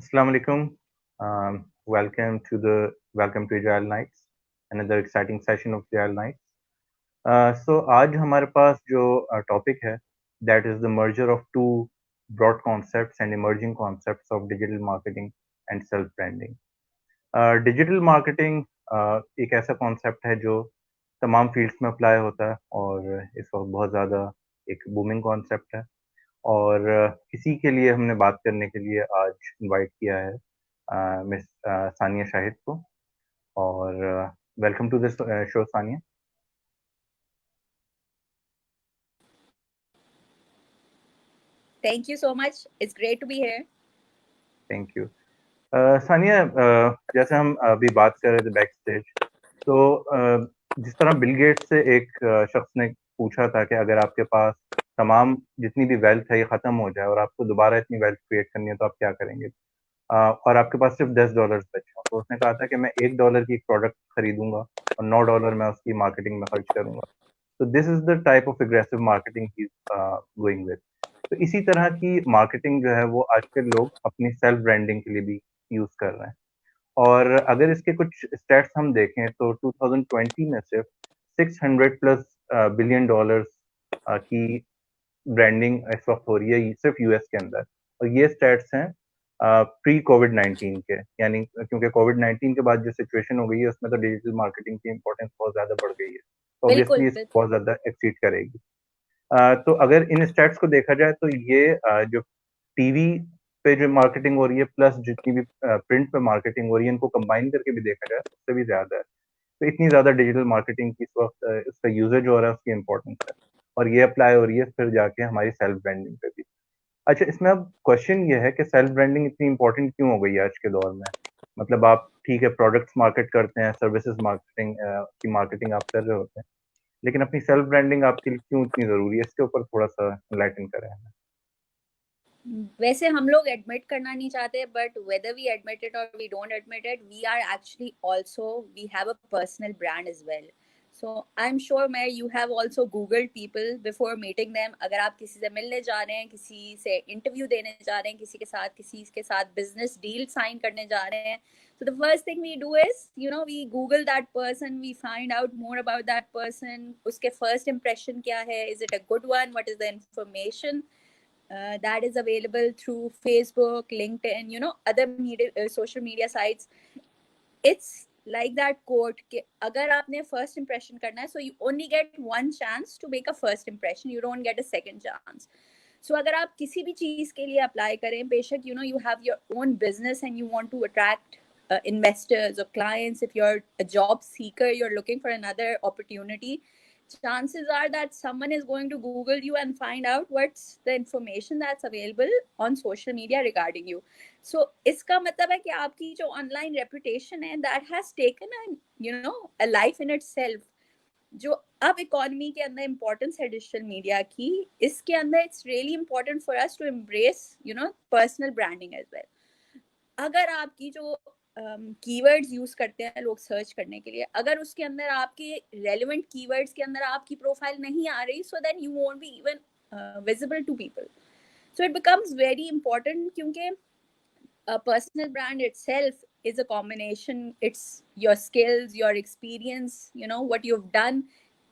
Assalamu alaikum. Welcome to Agile Nights, another exciting session of Agile Nights. So आज हमारे पास जो topic है, that is the merger of two broad concepts and emerging concepts of digital marketing and self branding. Digital marketing एक ऐसा concept है जो तमाम fields में अप्लाई होता है और इस वक्त बहुत ज़्यादा एक बूमिंग कॉन्सेप्ट है और इसी के लिए हमने बात करने के लिए आज इनवाइट किया है मिस सानिया शाहिद को और welcome to this show Sania. Thank you so much. It's great to be here. Thank you. Sania, जैसे हम अभी बात कर रहे थे बैक स्टेज, तो जिस तरह बिल गेट्स से एक शख्स ने पूछा था कि अगर आपके पास तमाम जितनी भी वेल्थ है ये ख़त्म हो जाए और आपको दोबारा इतनी वेल्थ क्रिएट करनी है तो आप क्या करेंगे? और आपके पास सिर्फ $10 बचे हों, तो उसने कहा था कि मैं $1 की एक प्रोडक्ट खरीदूंगा और $9 मैं उसकी मार्केटिंग में खर्च करूंगा। तो this is the type of aggressive marketing he is going with. तो इसी तरह की मार्केटिंग जो है वो आजकल लोग अपनी सेल्फ ब्रांडिंग के लिए भी यूज कर रहे हैं और अगर इसके कुछ स्टैट्स हम देखें तो 2020 में सिर्फ 600 प्लस बिलियन डॉलर्स की ब्रांडिंग इस वक्त हो रही है सिर्फ यूएस के अंदर और ये स्टैट्स हैं प्री कोविड 19 के, यानी क्योंकि कोविड 19 के बाद जो सिचुएशन हो गई है उसमें तो डिजिटल मार्केटिंग की इंपॉर्टेंस बहुत ज्यादा बढ़ गई है, तो बिल्कुल ऑब्वियसली इस बिल्कुल बहुत ज्यादा एक्सीड करेगी। तो अगर इन स्टैट्स को देखा जाए तो ये जो टीवी पे जो मार्केटिंग हो रही है प्लस जितनी भी प्रिंट पे मार्केटिंग हो रही है इनको कंबाइन करके भी देखा जाए उससे भी ज्यादा है। तो इतनी ज्यादा डिजिटल मार्केटिंग की इस वक्त इसका यूजेज हो रहा है, उसकी इंपॉर्टेंस है और ये अप्लाई हो रही है फिर जाके हमारी सेल्फ ब्रांडिंग पे भी। अच्छा, इसमें अब क्वेश्चन ये है कि सेल्फ ब्रांडिंग इतनी इंपॉर्टेंट क्यों हो गई है आज के दौर में? मतलब आप ठीक है प्रोडक्ट्स मार्केट करते हैं, सर्विसेज मार्केटिंग की मार्केटिंग आप कर रहे होते हैं, लेकिन अपनी सेल्फ ब्रांडिंग आपके लिए क्यों इतनी जरूरी है? इसके ऊपर थोड़ा सा एनलाइटन करें हमें। वैसे हम लोग एडमिट करना नहीं चाहते, but whether we admit it or we don't admit it, we are actually also we have a personal brand as well. So I am sure मैं you have also googled people before meeting them. अगर आप किसी से मिलने जा रहे हैं, किसी से इंटरव्यू देने जा रहे हैं, किसी के साथ बिजनेस डील साइन करने जा रहे हैं, so the first thing we do is, we google that person, we find out more about that person. Uske first impression kya hai, is it a good one, what is the information that is available through Facebook, LinkedIn, other media, social media sites. It's like that quote कि अगर आपने first impression करना है, so you only get one chance to make a first impression, you don't get a second chance. So अगर आप किसी भी चीज के लिए अप्लाई करें, बेशक you have your own business and you want to attract investors or clients, if you're a job seeker, you're looking for another opportunity, chances are that someone is going to google you and find out what's the information that's available on social media regarding you. So इसका मतलब है कि आपकी जो online reputation है, that has taken a life in itself. जो अब economy के अंदर इम्पोर्टेंस है डिजिटल मीडिया की, इसके अंदर it's really important for us to embrace personal branding as well. अगर आपकी जो कीवर्ड्स यूज करते हैं लोग सर्च करने के लिए, अगर उसके अंदर आपके रेलेवेंट कीवर्ड्स के अंदर आपकी प्रोफाइल नहीं आ रही, so then you won't be even visible to people. So it becomes very important, क्योंकि a personal brand itself is a combination. It's your skills, your experience, what you've done,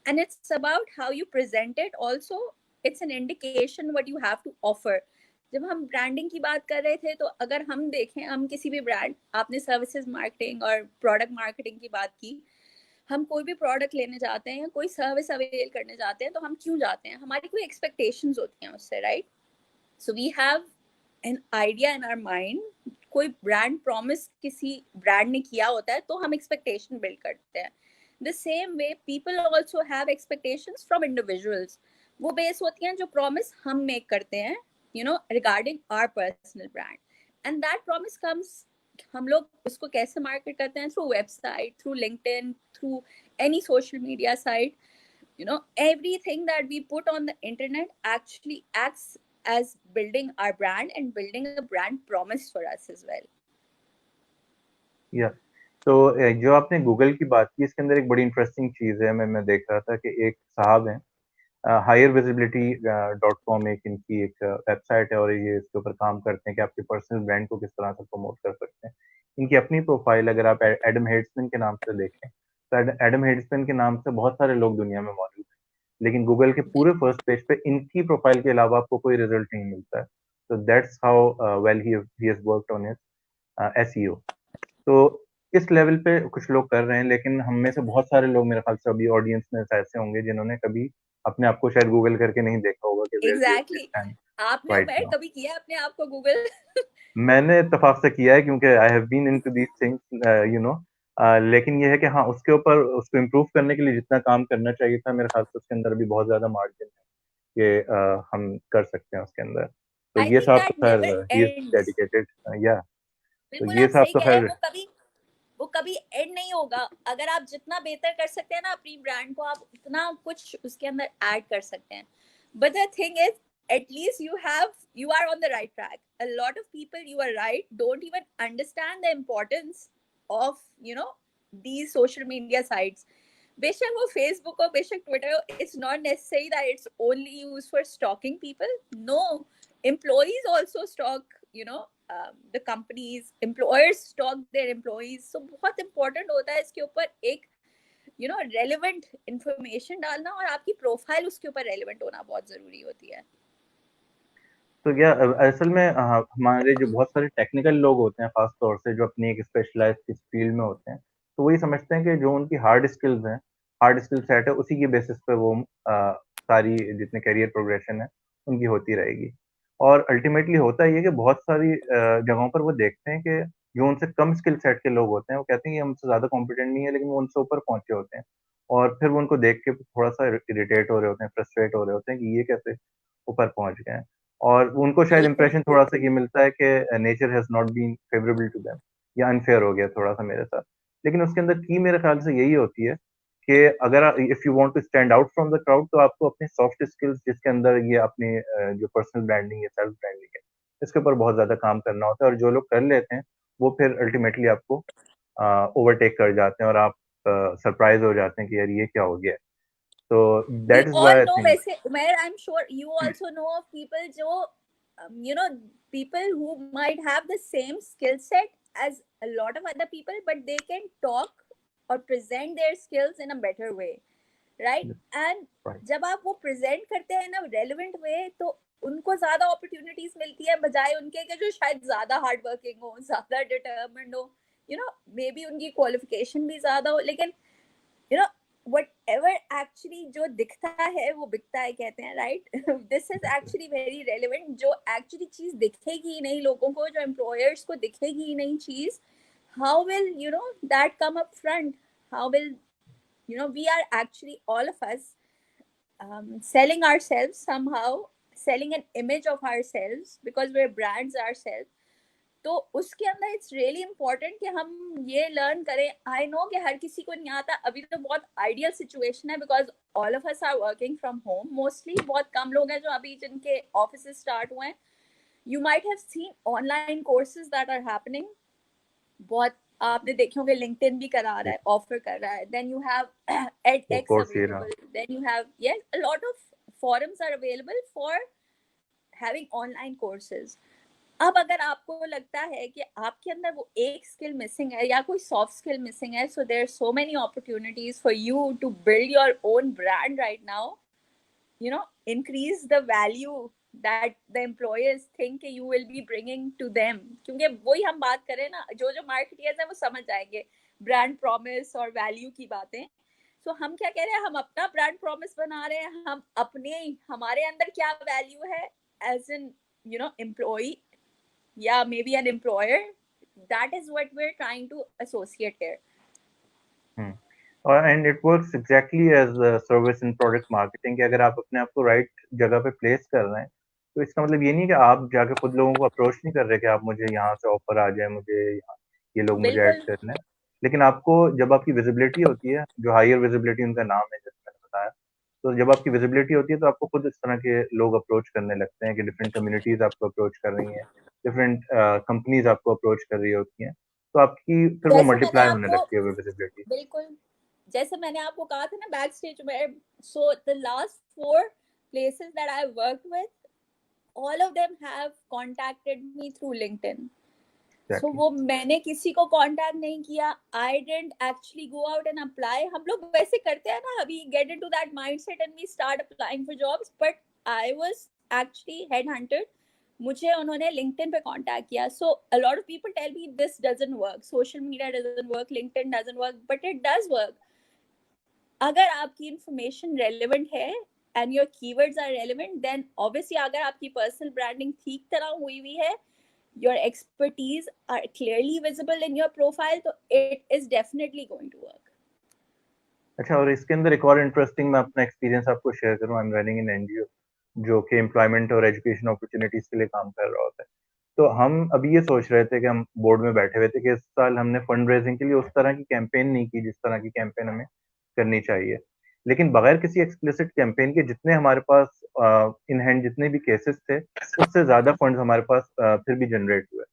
and it's about how you present it also. It's an indication what you have to offer. जब हम branding की बात कर रहे थे, तो अगर हम देखें, हम किसी भी ब्रांड, आपने सर्विसेज मार्केटिंग और प्रोडक्ट मार्केटिंग की बात की, हम कोई भी प्रोडक्ट लेने जाते हैं, कोई सर्विस अवेल करने जाते हैं, तो हम क्यों जाते हैं? हमारी कोई एक्सपेक्टेशंस होती हैं उससे, right? So we have an idea in our mind. कोई ब्रांड प्रॉमिस किसी ब्रांड ने किया होता है, तो हम एक्सपेक्टेशन बिल्ड करते हैं. The same way people also have expectations from individuals. वो बेस होती हैं जो प्रॉमिस हम मेक करते हैं, regarding our personal brand. And that promise comes, हम लोग उसको कैसे मार्केट करते हैं? Through website, through LinkedIn, through any social media site. Everything that we put on the internet actually acts as building our brand and building a brand promise for us as well. या तो जो आपने Google की बात की इसके अंदर एक बड़ी इंटरेस्टिंग चीज है, मैं देख रहा था कि एक साहब हैं highervisibility.com एक इनकी एक वेबसाइट है और ये इसके ऊपर काम करते हैं कि आपके पर्सनल ब्रांड को किस तरह से प्रमोट कर सकते हैं। इनकी अपनी प्रोफाइल अगर आप एडम हेड्समैन के नाम से देखें तो एडम हेड्समैन के नाम से बहुत सारे लोग दुनिया में मौजूद हैं, लेकिन गूगल के पूरे फर्स्ट पेज पे इनकी प्रोफाइल के अलावा आपको कोई रिजल्ट नहीं मिलता है। तो that's how well he has worked on his SEO. तो इस लेवल पे कुछ लोग कर रहे हैं, लेकिन हम में से बहुत सारे लोग मेरे ख्याल से अभी ऑडियंस में ऐसे होंगे जिन्होंने कभी अपने आप को शायद गूगल करके नहीं देखा होगा कि where do exactly they stand आपने राइट उमेर नाउ। कभी किया अपने आप को गूगल? मैंने इत्तेफाक से किया है क्योंकि I have been into these things you know. लेकिन ये है कि हाँ, उसके ऊपर उसको इम्प्रूव करने के लिए जितना काम करना चाहिए था मेरे ख्याल से उसके अंदर भी बहुत ज्यादा मार्जिन है कि हम कर सकते हैं उसके अंदर। तो आई ये थिंक साहब तो दैट खैर never he is ends. Dedicated. या तो बिल्कुल ये आप साहब सही तो कह रहे हैं, खैर वो कभी एंड नहीं होगा। अगर आप जितना बेहतर कर सकते हैं ना अपनी ब्रांड को, आप उतना कुछ उसके अंदर ऐड कर सकते हैं। But the thing is, at least you are on the right track. A lot of people, you are right, don't even understand the importance of, these social media sites. बेशक वो फेसबुक हो, बेशक Twitter हो, it's not necessary that it's only used for stalking people. No, employees also stalk, the companies, employers stalk their employees. So बहुत important होता है इसके ऊपर एक, relevant information डालना, और आपकी प्रोफाइल उसके ऊपर relevant होना बहुत जरूरी होती है। तो क्या असल में हमारे जो बहुत सारे टेक्निकल लोग होते हैं, खास तौर से जो अपनी एक स्पेशलाइज्ड किस फील्ड में होते हैं, तो वही समझते हैं कि जो उनकी हार्ड स्किल्स हैं, हार्ड स्किल सेट है, उसी की बेसिस पे वो सारी जितने करियर प्रोग्रेशन है उनकी होती रहेगी। और अल्टीमेटली होता ये है कि बहुत सारी जगहों पर वो देखते हैं कि जो उनसे कम स्किल सेट के लोग होते हैं वो कहते हैं कि हमसे ज़्यादा कॉम्पिटेंट नहीं है, लेकिन वो उनसे ऊपर पहुंचे होते हैं। और फिर वो उनको देख के थोड़ा सा इरिटेट हो रहे होते हैं, फ्रस्ट्रेट हो रहे होते हैं कि ये कैसे ऊपर पहुंच गए हैं। और उनको शायद बिल्कुल इंप्रेशन थोड़ा सा ये मिलता है कि nature has not been favourable to them, या अनफेयर हो गया थोड़ा सा मेरे साथ। लेकिन उसके अंदर की मेरे ख्याल से यही होती है कि अगर if you want to stand out from the crowd तो आपको अपने सॉफ्ट स्किल्स जिसके अंदर ये अपने जो पर्सनल ब्रांडिंग है, सेल्फ ब्रांडिंग है, इसके ऊपर बहुत ज्यादा काम करना होता है। और जो लोग कर लेते हैं वो फिर अल्टीमेटली आपको ओवरटेक कर जाते हैं और आप सरप्राइज हो जाते हैं कि यार ये क्या हो गया है। तो we that is all why I know, think वैसे उमेर, I'm sure you also know of people जो, you know, people who might have the same skill set as a lot of other people, but they can talk or present their skills in a better way, right? And जब आप वो present करते हैं ना relevant वे, तो उनको ज्यादा opportunities मिलती है, बजाय उनके कि जो शायद ज्यादा हार्ड वर्किंग हो, ज्यादा डिटर्मिन्ड हो, मे बी उनकी क्वालिफिकेशन भी ज्यादा हो, लेकिन यू नो whatever actually जो दिखता है वो बिकता है, कहते हैं, right? This is actually very relevant. जो एक्चुअली चीज दिखेगी ही नहीं लोगों को, जो एम्प्लॉयर्स को दिखेगी ही नहीं चीज, how will that come up front? How will we are actually all of us selling ourselves somehow, selling an image of ourselves because we're brands ourselves. तो उसके अंदर इट्स रियली इम्पोर्टेंट कि हम ये लर्न करें। आई नो कि हर किसी को नहीं आता, अभी तो बहुत आइडियल सिचुएशन है because all of us are working from home mostly. बहुत कम लोग हैं जो अभी जिनके ऑफिस स्टार्ट हुए हैं। You might have seen online courses that are happening. बहुत आपने देखे होंगे, लिंक्डइन भी करा रहा है, ऑफर कर रहा है। Then you have edX Coursera. Available, then you have, yes, a lot of forums are available for having online courses. अब अगर आपको लगता है कि आपके अंदर वो एक स्किल मिसिंग है या कोई सॉफ्ट स्किल मिसिंग है, so there are so many opportunities for you to build your own brand right now. increase the value that the employers think you will be bringing to them, क्योंकि वही हम बात करें ना, जो जो marketeers हैं वो समझ जाएंगे ब्रांड प्रॉमिस और वैल्यू की बातें। सो हम क्या कह रहे हैं, हम अपना ब्रांड प्रॉमिस बना रहे हैं, हम अपने हमारे अंदर क्या वैल्यू है एज एन एम्प्लॉय या may be an employer. That is what we are trying to associate here. और and it works exactly as service in product marketing कि अगर आप अपने आप को राइट जगह पे प्लेस कर रहे हैं तो इसका मतलब ये नहीं कि आप जाके खुद लोगों को अप्रोच नहीं कर रहे कि आप मुझे यहाँ से ऑफर आ जाए, मुझे ये लोग मुझे ऐड बिल्कुल करना है। लेकिन आपको जब आपकी विजिबिलिटी होती है, जो हायर विजिबिलिटी उनका नाम है जैसे मैंने बताया, तो जब आपकी विजिबिलिटी होती है तो आपको खुद इस तरह के लोग अप्रोच करने लगते हैं कि डिफरेंट कम्युनिटीज आपको अप्रोच कर रही हैं, डिफरेंट कंपनीज आपको अप्रोच कर रही होती हैं। तो आपकी फिर वो जैसे मैंने मल्टीप्लाई होने आपको, लगती है वो विजिबिलिटी। बिल्कुल जैसे मैंने आपको कहा था ना बैक स्टेज में, so the last 4 places that I worked with, all of them have contacted me through LinkedIn. So Exactly. वो मैंने किसी को कांटेक्ट नहीं किया. I didn't actually go out and apply. हम लोग वैसे करते हैं ना, we get into that mindset and we start applying for jobs. But I was actually headhunted. मुझे उन्होंने LinkedIn पे कांटेक्ट किया. So a lot of people tell me this doesn't work, social media doesn't work, LinkedIn doesn't work, but it does work. अगर आपकी information relevant है and your keywords are relevant, then obviously अगर आपकी personal branding ठीक तरह हुई है, your expertise are clearly visible in your profile, तो it is definitely going to work. अच्छा, और इसके अंदर एक और इंटरेस्टिंग मैं अपना एक्सपीरियंस आपको शेयर करूँ. I am running in NGO जो कि एम्प्लॉयमेंट और एजुकेशन अपॉर्चुनिटीज के लिए काम कर रहा होता है. तो हम अभी ये सोच रहे थे कि हम बोर्ड में बैठे हुए थे कि इस साल हमने फंड रेजिंग के लिए उस तरह की कैंपेन नहीं की जिस तरह की कैंपेन हमें करनी चाहिए. लेकिन बगैर किसी एक्सप्लिसिट कैंपेन के जितने हमारे पास इन हैंड जितने भी केसेस थे, उससे ज्यादा फंड्स हमारे पास फिर भी जनरेट हुए.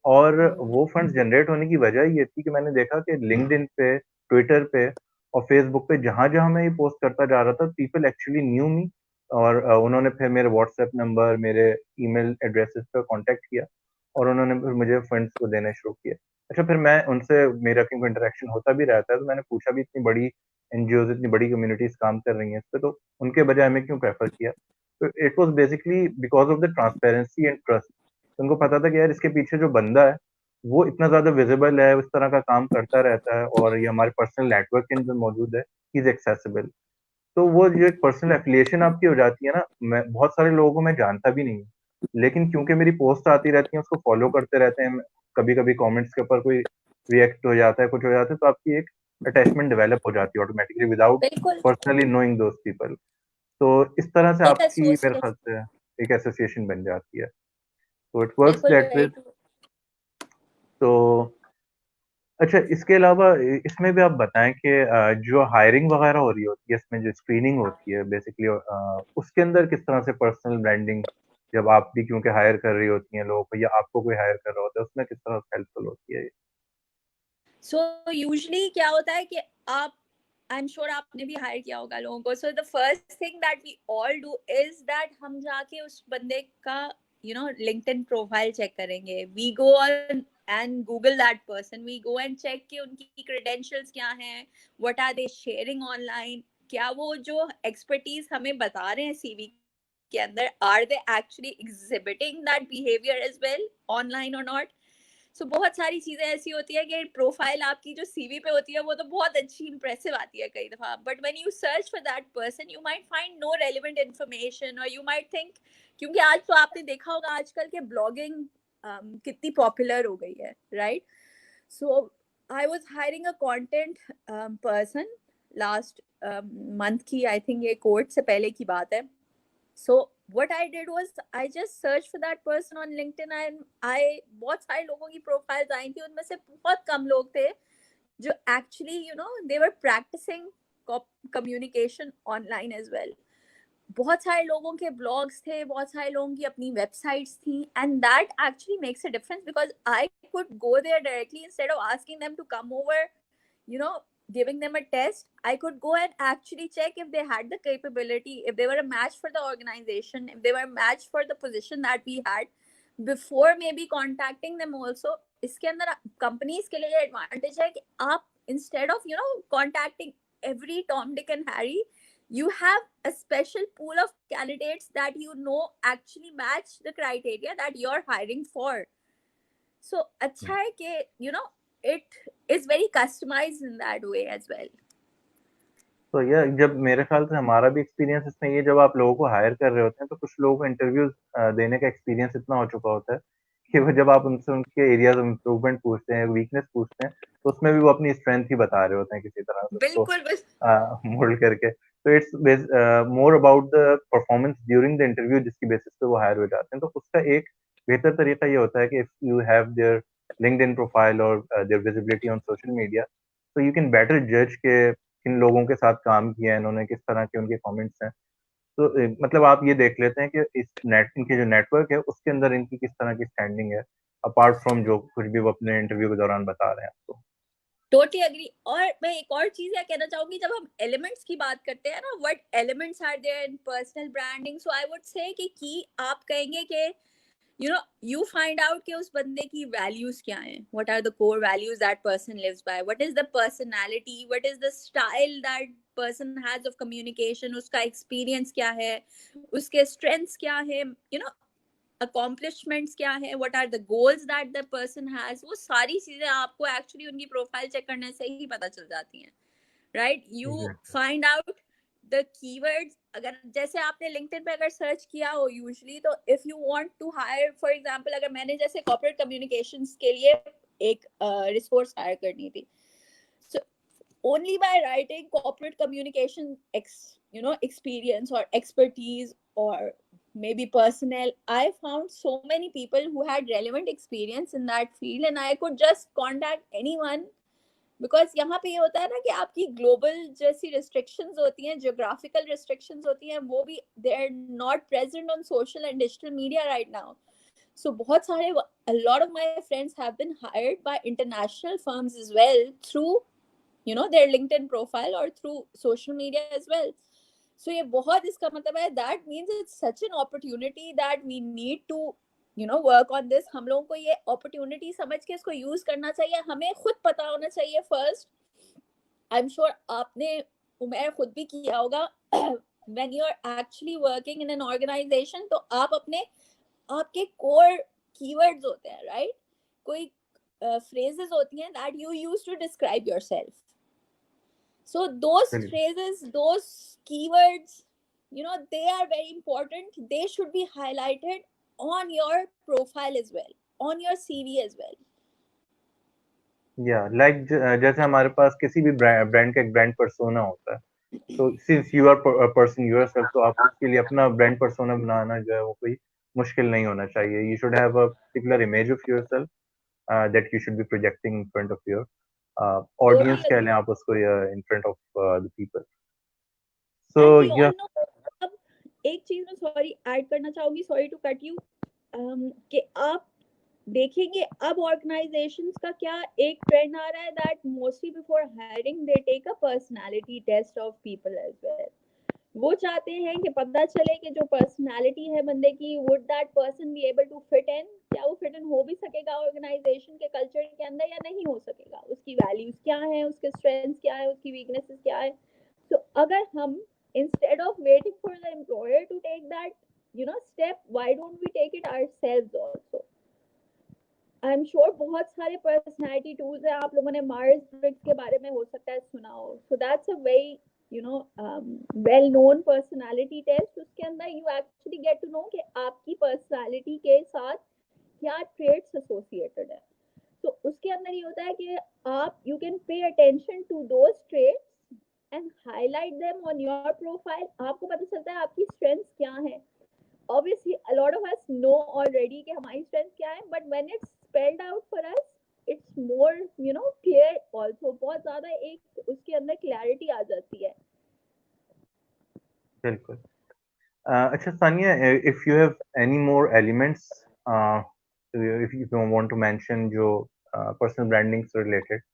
और वो फंड्स जनरेट होने की वजह ये थी कि मैंने देखा कि लिंक्डइन पे, ट्विटर पे और फेसबुक पे जहां-जहां मैं ये पोस्ट करता जा रहा था, पीपल एक्चुअली न्यू मी. और उन्होंने फिर मेरे व्हाट्सएप नंबर, मेरे ईमेल एड्रेसेस पे कांटेक्ट किया और उन्होंने फिर मुझे फंड्स को देना शुरू किया. अच्छा, फिर मैं उनसे मेरा क्योंकि इंटरेक्शन होता भी रहता है, तो मैंने पूछा भी इतनी बड़ी एनजीओज़, इतनी बड़ी कम्युनिटीज़ काम कर रही हैं इस पे, तो उनके बजाय हमें क्यों प्रेफ़र किया? तो it was basically because of the transparency and trust. उनको पता था कि यार इसके पीछे जो बंदा है, वो इतना ज़्यादा विज़िबल है, उस तरह का काम करता रहता है और ये हमारे पर्सनल नेटवर्क के अंदर मौजूद है, ही इज़ एक्सेसिबल. तो वो जो एक पर्सनल एफ़िलिएशन आपकी हो जाती है ना, मैं बहुत सारे लोगों को मैं जानता भी नहीं हूँ, लेकिन क्योंकि मेरी पोस्ट आती रहती है, उसको फ़ॉलो करते रहते हैं, कभी-कभी कमेंट्स के ऊपर कोई रिएक्ट हो जाता है, कुछ हो जाता है, तो आपकी एक अटैचमेंट डेवलप हो जाती है ऑटोमैटिकली विदाउट बिल्कुल. Personally knowing those people. तो इस तरह से एक आपकी मेरे एसोसिएट, ख्याल से एक एसोसिएशन बन जाती है. तो इट वर्क्स बिल्कुल दैट वे. Very true. तो अच्छा, इसके अलावा इसमें भी आप बताएँ कि जो हायरिंग वगैरह हो रही होती है, इसमें जो स्क्रीनिंग होती है बेसिकली, उसके अंदर किस तरह से पर्सनल ब्रांडिंग, जब आप भी क्योंकि हायर कर रही होती हैं लोगों को या आपको कोई हायर कर रहा होता है, उसमें किस तरह से हेल्पफुल होती है ये? सो यूजुअली क्या होता है कि आप, आई एम श्योर आपने भी हायर किया होगा लोगों को. So the first thing that we all do is that हम जाके उस बंदे का लिंक्डइन प्रोफाइल चेक करेंगे. We go on and Google that person. We go and check कि उनकी क्रेडेंशियल्स क्या हैं, what are they sharing online, क्या वो जो एक्सपर्टीज हमें बता रहे हैं सीवी के अंदर, are they actually exhibiting that behaviour as well online और नॉट. सो बहुत सारी चीजें ऐसी होती है कि प्रोफाइल आपकी जो सीवी पे होती है वो तो बहुत अच्छी इंप्रेसिव आती है कई दफा, but when you search for that person you might find no relevant information, और यू माइट थिंक, क्योंकि आज तो आपने देखा होगा आजकल के ब्लॉगिंग कितनी पॉपुलर हो गई है, right? So I was hiring a content person last month की, आई थिंक ये कोर्ट से पहले की बात है. So what I did was I just searched for that person on LinkedIn and I, बहुत सारे लोगों की profiles आई थी, उनमें से बहुत कम लोग थे जो actually they were practicing communication online as well. बहुत सारे लोगों के blogs थे, बहुत सारे लोगों की अपनी websites थी, and that actually makes a difference because I could go there directly instead of asking them to come over, you know giving them a test. I could go and actually check if they had the capability, if they were a match for the organization, if they were a match for the position that we had, before maybe contacting them also. इसके अंदर companies के लिए advantage है कि आप instead of contacting every Tom, Dick and Harry, you have a special pool of candidates that actually match the criteria that you're hiring for. So अच्छा है कि it is very customized in that way as well. तो ये जब मेरे ख्याल से हमारा भी एक्सपीरियंस इसमें ये, जब आप लोगों को हायर कर रहे होते हैं, तो कुछ लोगों को इंटरव्यूज़ देने का एक्सपीरियंस इतना हो चुका होता है कि वो जब आप उनसे उनके एरियाज़ ऑफ इम्प्रूवमेंट पूछते हैं, वीकनेस पूछते हैं, तो उसमें भी वो अपनी स्ट्रेंथ ही बता रहे होते हैं किसी तरह से उसको बिल्कुल बस. मोल्ड करके. तो it's more about the performance during the interview जिसकी बेसिस पे वो हायर हो जाते हैं. तो उसका एक बेहतर तरीका ये होता है कि if you have their LinkedIn profile और their visibility on social media, so you can better judge के किन लोगों के साथ काम किया है इन्होंने, किस तरह के उनके कमेंट्स हैं. तो मतलब आप ये देख लेते हैं कि इनके जो नेटवर्क है उसके अंदर इनकी किस तरह की स्टैंडिंग है, अपार्ट फ्रॉम जो कुछ भी वो अपने इंटरव्यू के दौरान बता रहे हैं आपको. Totally agree. और मैं एक और चीज यह कहना चाहूंगी, जब हम एलिमेंट्स की बात करते हैं ना, what elements are there in personal branding, so I would say कि आप कहेंगे कि you find out कि उस बंदे की values क्या हैं, what are the core values that person lives by, what is the personality, what is the style that person has of communication, उसका experience क्या है, उसके strengths क्या है, accomplishments क्या है, what are the goals that the person has, वो सारी चीजें आपको actually उनकी प्रोफाइल चेक करने से ही पता चल जाती हैं, right? You find out the keywords, अगर जैसे आपने LinkedIn पे अगर सर्च किया हो यूजली, तो if you want to hire, for example, अगर मैंने जैसे corporate communications के लिए एक रिसोर्स हायर करनी थी, so only by writing corporate communication experience or expertise or maybe personnel, I found so many people who had relevant experience in that field, and I could just contact anyone, because यहाँ पे ये होता है ना कि आपकी global जैसी restrictions होती हैं, जियोग्राफिकल रिस्ट्रिक्शंस होती हैं, वो भी they are not present on social and digital media right now. So बहुत सारे, a lot of my friends have been hired by international firms as well through their LinkedIn profile or through social media as well. So ये बहुत इसका मतलब है, that means it's such an opportunity that we need to work on this. हम लोगों को ये opportunity समझ के इसको use करना चाहिए, हमें खुद पता होना चाहिए first. I'm sure आपने उमेर खुद भी किया होगा when you're actually working in an organization, तो आप अपने आपके core keywords होते हैं, right? कोई phrases होती हैं that you use to describe yourself. So those phrases, those keywords, they are very important. They should be highlighted on your profile as well, on your CV as well. Like जैसे हमारे पास किसी भी brand का एक brand persona होता है, तो since you are person yourself, तो आप उसके लिए अपना ब्रांड पर्सोना बनाना जो है वो कोई मुश्किल नहीं होना चाहिए. You should have a particular image of yourself that you should be projecting in front of your audience, कह लें आप उसको, या in front of the people. So या अब एक चीज मैं सॉरी ऐड करना चाहूंगी, सॉरी टू कट यू, कि आप देखेंगे अब ऑर्गेनाइजेशंस का क्या एक ट्रेंड आ रहा है, that mostly before hiring they take a personality test of people as well. वो चाहते हैं कि पता चले कि जो पर्सनालिटी है बंदे की, would that person be able to fit in, क्या वो फिट इन हो भी सकेगा ऑर्गेनाइजेशन के कल्चर के अंदर या नहीं हो सकेगा, उसकी वैल्यूज क्या है, उसके स्ट्रेंथ्स क्या है, उसकी वीकनेसेस क्या है. तो अगर हम instead of waiting for the employer to take that step, why don't we take it ourselves also? I'm sure बहुत सारे personality tools हैं, आप लोगों ने मार्स ब्रिग्स के बारे में हो सकता है सुना हो. So that's a very well known personality test. उसके अंदर you actually get to know कि आपकी personality के साथ क्या traits associated है. So उसके अंदर ये होता है कि आप you can pay attention to those traits and highlight them on your profile. आपको पता चलता है आपकी strengths क्या हैं. Obviously a lot of us know already कि हमारी strengths क्या है, but when it's spelled out for us, it's more clear also. बहुत ज़्यादा एक उसके अंदर clarity आ जाती है. बिल्कुल. अच्छा Sania, if you have any more elements, if you want to mention जो personal branding से related,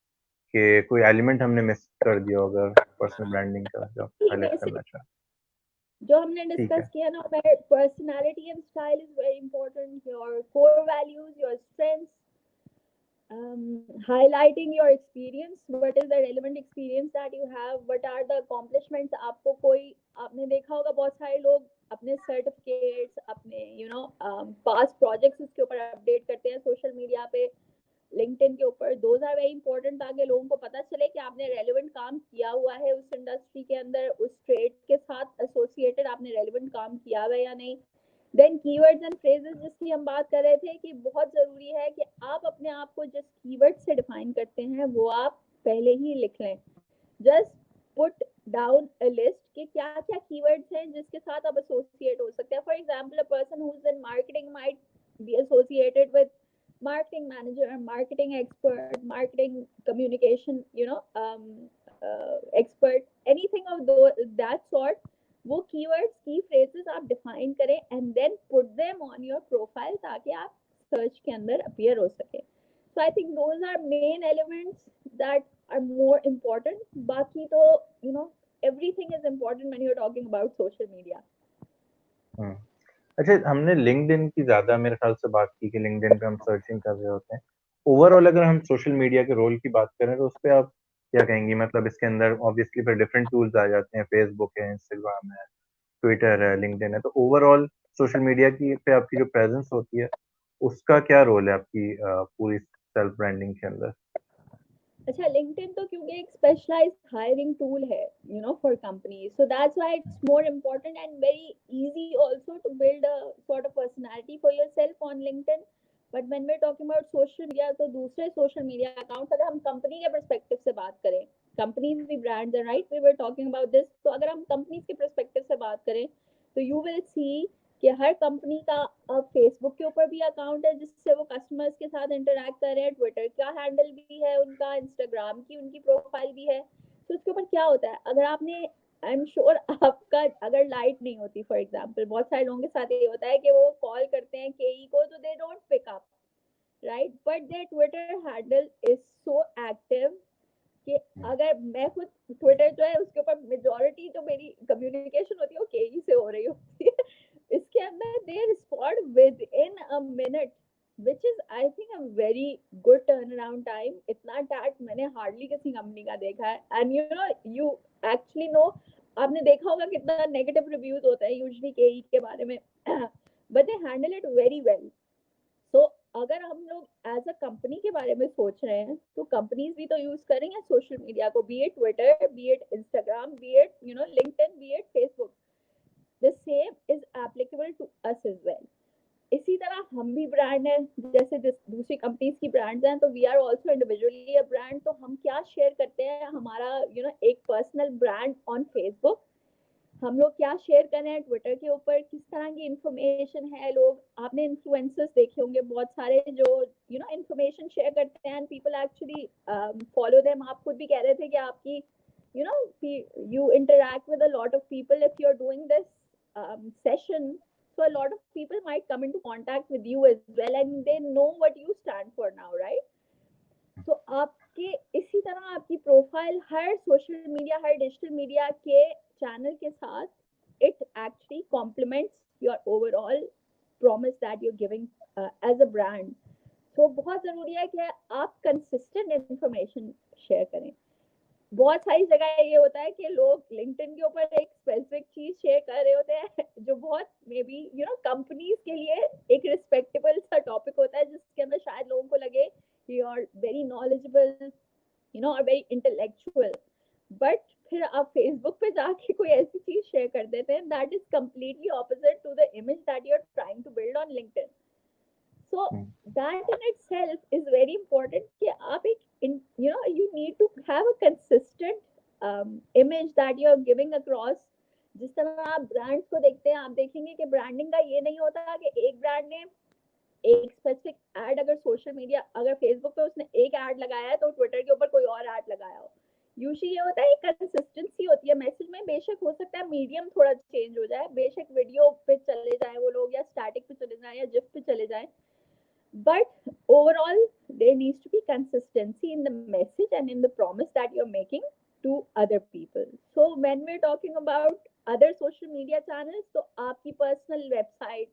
कि कोई एलिमेंट हमने मिस कर दिया होगा पर्सनल ब्रांडिंग का जो हाईलाइट करना चाहें. जो हमने डिस्कस किया ना, personality and style is very important, your core values, your strengths, highlighting your experience, what is the relevant experience that you have, what are the accomplishments. आपको कोई, आपने देखा होगा बहुत सारे लोग अपने सर्टिफिकेट्स, अपने पास्ट प्रोजेक्ट्स उसके ऊपर अपडेट करते हैं सोशल मीडिया पे, लिंक्डइन के ऊपर. दोज आर वेरी इंपॉर्टेंट, ताकि लोगों को पता चले कि आपने रेलेवेंट काम किया हुआ है उस इंडस्ट्री के अंदर, उस ट्रेड के साथ एसोसिएटेड आपने रेलेवेंट काम किया हुआ है या नहीं. देन कीवर्ड्स एंड फ्रेजेस, जिसकी हम बात कर रहे थे कि बहुत जरूरी है कि आप अपने आप को जिस कीवर्ड से डिफाइन करते हैं वो आप पहले ही लिख लें. Just put down a list कि क्या क्या कीवर्ड्स हैं जिसके साथ आप एसोसिएट हो सकते हैं. For example, a person who is in marketing might be associated with marketing manager, marketing expert, marketing communication, expert, anything of that sort. वो keywords, key phrases आप define करें and then put them on your profile, ताकि आप search के अंदर appear हो सके. So I think those are main elements that are more important. Baki to, everything is important when you're talking about social media. अच्छा, हमने LinkedIn की ज्यादा मेरे ख्याल से बात की कि लिंक्डइन पे हम सर्चिंग कर रहे होते हैं। ओवरऑल अगर हम सोशल मीडिया के रोल की बात करें तो उस पे आप क्या कहेंगी? मतलब इसके अंदर ऑब्वियसली फिर डिफरेंट टूल्स आ जाते हैं, फेसबुक है, इंस्टाग्राम है, ट्विटर है, लिंक्डइन है, तो ओवरऑल सोशल मीडिया की पे आपकी जो प्रेजेंस होती है उसका क्या रोल है आपकी पूरी सेल्फ ब्रांडिंग के अंदर? अच्छा, लिंक्डइन तो क्योंकि एक स्पेशलाइज्ड हायरिंग टूल है, for companies, so that's why it's more important and very easy also to build a sort of personality for yourself on LinkedIn. But when we are talking about social media, तो दूसरे social media accounts, अगर हम company के perspective से बात करें, companies भी brands हैं, right, we were talking about this, तो अगर हम कंपनीज के पर्सपेक्टिव से बात करें तो यू विल सी कि हर कंपनी का अब फेसबुक के ऊपर भी अकाउंट है जिससे वो कस्टमर्स के साथ इंटरेक्ट कर रहे हैं, ट्विटर का हैंडल भी है उनका, इंस्टाग्राम की उनकी प्रोफाइल भी है. तो उसके ऊपर क्या होता है, अगर आपने, आई एम श्योर आपका अगर लाइट नहीं होती फॉर एग्जांपल, बहुत सारे लोगों के साथ ये होता है कि वो कॉल करते हैं केई को तो they don't pick up, right, but their Twitter handle is so active कि अगर मैं खुद ट्विटर जो है उसके ऊपर मेजोरिटी जो मेरी कम्युनिकेशन होती है वो केई से हो रही होती है. इसके अंदर they respond with in a minute, which is I think a very good turn around time. इतना टैट मैंने हार्डली किसी कंपनी का देखा है. एंड यू एक्चुअली नो, आपने देखा होगा कितना नेगेटिव रिव्यूज होता है यूजुअली केई के बारे में, but they handle it very well. तो अगर हम लोग एज अ कंपनी के बारे में सोच रहे हैं तो कंपनीज भी तो यूज कर रही हैं सोशल मीडिया को, be it Twitter, be it Instagram, be it LinkedIn, be it Facebook. The same is applicable to us as well. इसी तरह हम भी ब्रांड हैं जैसे दूसरी कंपनीज की ब्रांड्स हैं, तो we are also individually a brand. तो हम क्या शेयर करते हैं, हमारा एक पर्सनल ब्रांड ऑन फेसबुक, हम लोग क्या शेयर कर रहे हैं ट्विटर के ऊपर, किस तरह की इंफॉर्मेशन है. लोग, आपने इन्फ्लुएंसर्स देखे होंगे बहुत सारे जो इंफॉर्मेशन शेयर करते हैं, पीपल एक्चुअली फॉलो देम. आप खुद भी कह रहे थे कि आपकी you interact with a lot of people if you're doing this session, so a lot of people might come into contact with you as well and they know what you stand for now, right? तो आपके इसी तरह आपकी profile हर social media, हर digital media के channel के साथ, it actually compliments your overall promise that you giving as a brand. तो बहुत जरूरी है कि आप कंसिस्टेंट इंफॉर्मेशन शेयर करें. बहुत सारी जगह ये होता है कि लोग लिंक्डइन के ऊपर एक स्पेसिफिक चीज शेयर कर रहे होते हैं जो बहुत मे बी कंपनीज के लिए एक रिस्पेक्टेबल सा टॉपिक होता है, जिसके अंदर शायद लोगों को लगे you are very knowledgeable, or very intellectual, but फिर आप फेसबुक पे जाके कोई ऐसी चीज शेयर कर देते हैं that is completely opposite to the image that you are trying to build on LinkedIn. So that in itself is very important कि आप एक you need to have a consistent image that you are giving across. जिस तरह आप brands को देखते हैं, आप देखेंगे कि ब्रांडिंग का ये नहीं होता कि एक ब्रांड ने एक स्पेसिफिक एड, अगर सोशल मीडिया, अगर फेसबुक पे उसने एक एड लगाया है तो ट्विटर के ऊपर कोई और एड लगाया हो. यूजुअली ये होता है, कंसिस्टेंसी होती है मैसेज में. बेशक हो सकता है मीडियम थोड़ा चेंज हो जाए, बेशक वीडियो पे चले जाए वो लोग, या स्टैटिक पे चले जाए, या जिफ पे चले जाए, but overall there needs to be consistency in the message and in the promise that you are making to other people. So when we are talking about other social media channels, तो आपकी personal website,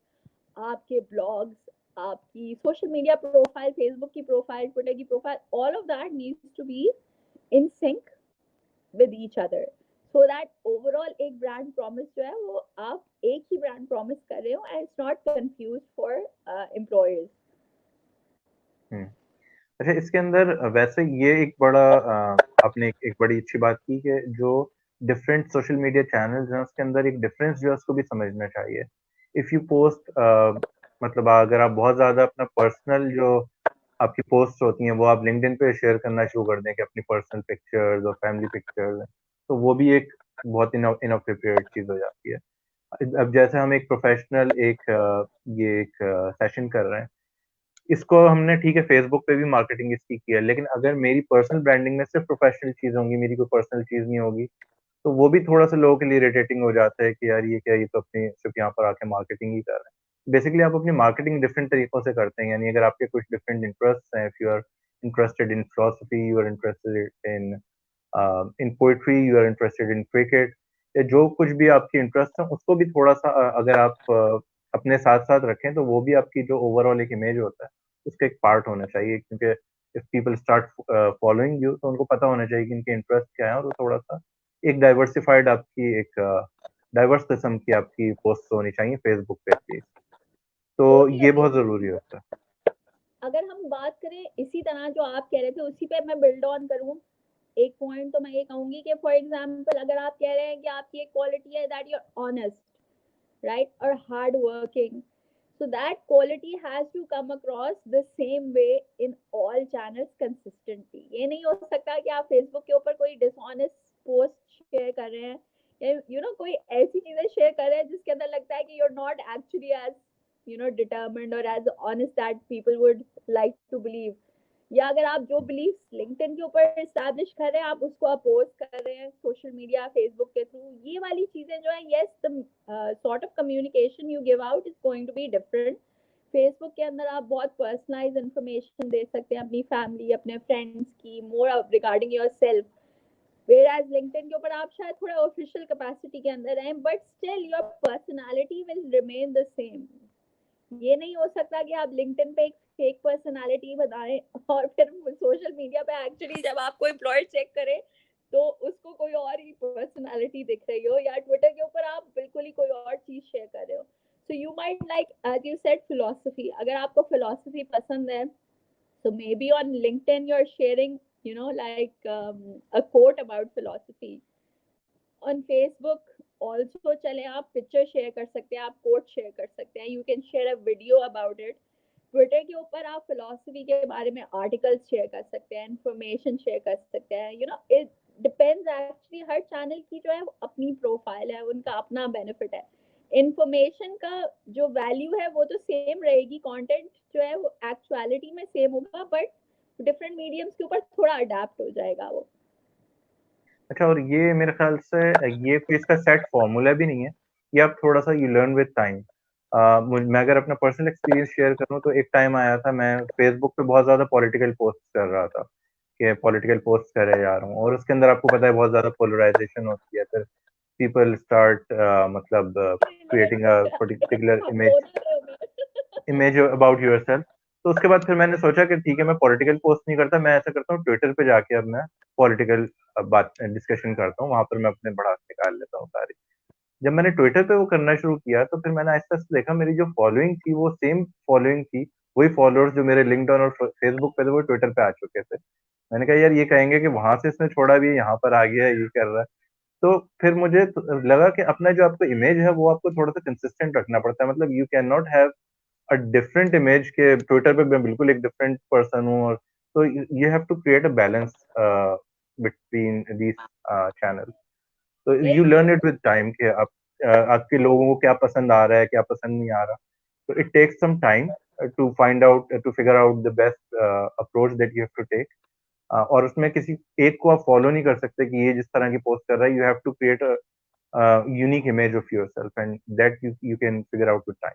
आपके blogs, आपकी social media profile, Facebook की profile, Twitter की profile, all of that needs to be in sync with each other, so that overall एक brand promise जो है वो आप एक ही ब्रांड प्रॉमिस कर रहे हो and it's not confuse for employers. अच्छा, इसके अंदर वैसे ये एक बड़ा आपने एक बड़ी अच्छी बात की कि जो डिफरेंट सोशल मीडिया चैनल्स हैं उसके अंदर एक डिफरेंस जो है उसको भी समझना चाहिए. इफ यू पोस्ट मतलब अगर आप बहुत ज्यादा अपना पर्सनल जो आपकी पोस्ट होती हैं वो आप लिंक्डइन पे शेयर करना शुरू कर दें कि अपनी पर्सनल पिक्चर्स और फैमिली पिक्चर्स हैं, तो वो भी एक बहुत इनअप्रोप्रिएट चीज हो जाती है. अब जैसे हम एक प्रोफेशनल ये एक सेशन कर रहे हैं, इसको हमने ठीक है फेसबुक पे भी मार्केटिंग इसकी की है, लेकिन अगर मेरी पर्सनल ब्रांडिंग में सिर्फ प्रोफेशनल चीज होंगी, मेरी कोई पर्सनल चीज नहीं होगी, तो वो भी थोड़ा सा लोगों के लिए इरिटेटिंग हो जाता है कि यार ये क्या, ये तो अपनी सिर्फ यहाँ पर आके मार्केटिंग ही कर रहे हैं. बेसिकली आप अपनी मार्केटिंग डिफरेंट तरीकों से करते हैं, यानी अगर आपके कुछ डिफरेंट इंटरेस्ट हैं, if you are interested in philosophy, you are interested in poetry, you are interested in cricket, या जो कुछ भी आपकी इंटरेस्ट है उसको भी थोड़ा सा अगर आप अपने साथ साथ रखें तो वो भी आपकी जो ओवरऑल एक इमेज होता है उसका एक पार्ट होना चाहिए, क्योंकि if people start following you तो उनको पता होना चाहिए कि इनके इंटरेस्ट क्या है, और वो थोड़ा सा एक डाइवर्सिफाइड आपकी एक डाइवर्स किस्म की आपकी पोस्ट होनी चाहिए फेसबुक पे एटलीस्ट। तो Totally ये agree. बहुत जरूरी होता है। अगर हम बात करें इसी तरह जो आप कह रहे थे उसी पे मैं बिल्ड ऑन करूं, एक पॉइंट तो मैं ये कहूंगी कि फॉर एग्जांपल अगर आप कह रहे हैं कि आपकी एक क्वालिटी है that you are honest, right, और hard working, so that quality has to come across the same way in all channels consistently. ये नहीं हो सकता कि आप फेसबुक के ऊपर कोई डिसऑनेस्ट पोस्ट शेयर कर रहे हैं या कोई ऐसी चीजें शेयर कर रहे हैं जिसके अंदर लगता है कि you're not actually as determined or as honest that people would like to believe, या अगर आप जो बिलीफ लिंक्डइन के ऊपर एस्टैब्लिश कर रहे हैं आप उसको अपोज कर रहे हैं सोशल मीडिया फेसबुक के थ्रू, ये वाली चीजें जो है, yes the sort of communication you give out is going to be different. Facebook के अंदर आप बहुत पर्सनलाइज इंफॉर्मेशन दे सकते हैं अपनी फैमिली अपने फ्रेंड्स की, more regarding yourself, whereas LinkedIn के ऊपर आप शायद थोड़ा ऑफिशियल कैपेसिटी के अंदर हैं but still your personality will remain the same. ये नहीं हो सकता कि आप लिंक्डइन पे एक फेक पर्सनालिटी बनाएं और फिर सोशल मीडिया पे एक्चुअली जब आपको एम्प्लॉयर चेक करे तो उसको कोई और ही पर्सनालिटी दिख रही हो, या ट्विटर के ऊपर आप बिल्कुल ही कोई और चीज शेयर कर रहे हो। So you might like as you said philosophy, अगर आपको फिलोसफी पसंद है so maybe on LinkedIn you're sharing like a quote about philosophy. On Facebook also चले आप पिक्चर शेयर कर सकते हैं, आप कोट शेयर कर सकते हैं, you can share a video about it. Twitter के ऊपर आप फिलोसफी के बारे में आर्टिकल्स शेयर कर सकते हैं, इंफॉर्मेशन शेयर कर सकते हैं, it depends actually, her channel की जो है अपनी प्रोफाइल है, उनका अपना बेनिफिट है। इंफॉर्मेशन का जो वैल्यू है वो तो सेम रहेगी, कंटेंट जो है वो एक्चुअलिटी में सेम होगा बट डिफरेंट मीडियम्स के ऊपर थोड़ा अडेप्ट हो जाएगा वो। अच्छा, और ये मेरे ख्याल से ये कोई इसका सेट फॉर्मूला भी नहीं है, ये आप थोड़ा सा यू लर्न विद टाइम। मैं अगर अपना पर्सनल एक्सपीरियंस शेयर करूँ तो एक टाइम आया था मैं फेसबुक पे बहुत ज्यादा पॉलिटिकल पोस्ट कर रहा था कि पॉलिटिकल पोस्ट करे जा रहा हूँ, और उसके अंदर आपको पता है बहुत ज्यादा पोलराइजेशन होती है, फिर पीपल स्टार्ट मतलब creating a particular image about yourself. तो उसके बाद फिर मैंने सोचा कि ठीक है, मैं पॉलिटिकल पोस्ट नहीं करता, मैं ऐसा करता हूँ ट्विटर पे जाके अब मैं पॉलिटिकल बात डिस्कशन करता हूँ, वहां पर मैं अपने भड़ास निकाल लेता हूँ सारी। जब मैंने ट्विटर पे वो करना शुरू किया तो फिर मैंने आहिस्ता आहिस्ता देखा मेरी जो फॉलोइंग थी वो सेम फॉलोइंग थी, वही फॉलोअर्स जो मेरे लिंक्डइन और फेसबुक पे थे वो ट्विटर पे आ चुके थे। मैंने कहा यार ये कहेंगे कि वहां से इसने छोड़ा भी यहाँ पर आ गया है, ये कर रहा है। तो फिर मुझे लगा कि अपना जो आपका इमेज है वो आपको थोड़ा सा कंसिस्टेंट रखना पड़ता है, मतलब you can not have a different image के ट्विटर पे मैं बिल्कुल एक डिफरेंट पर्सन हूँ, और तो you have to create a balance between these channel. तो you learn it with time कि आप आपके लोगों को क्या पसंद आ रहा है क्या पसंद नहीं आ रहा। तो it takes some time to find out to figure out the best approach that you have to take. और उसमें किसी एक को आप फॉलो नहीं कर सकते कि ये जिस तरह की पोस्ट कर रहा है, you have to create a unique image of yourself and that you can figure out with time.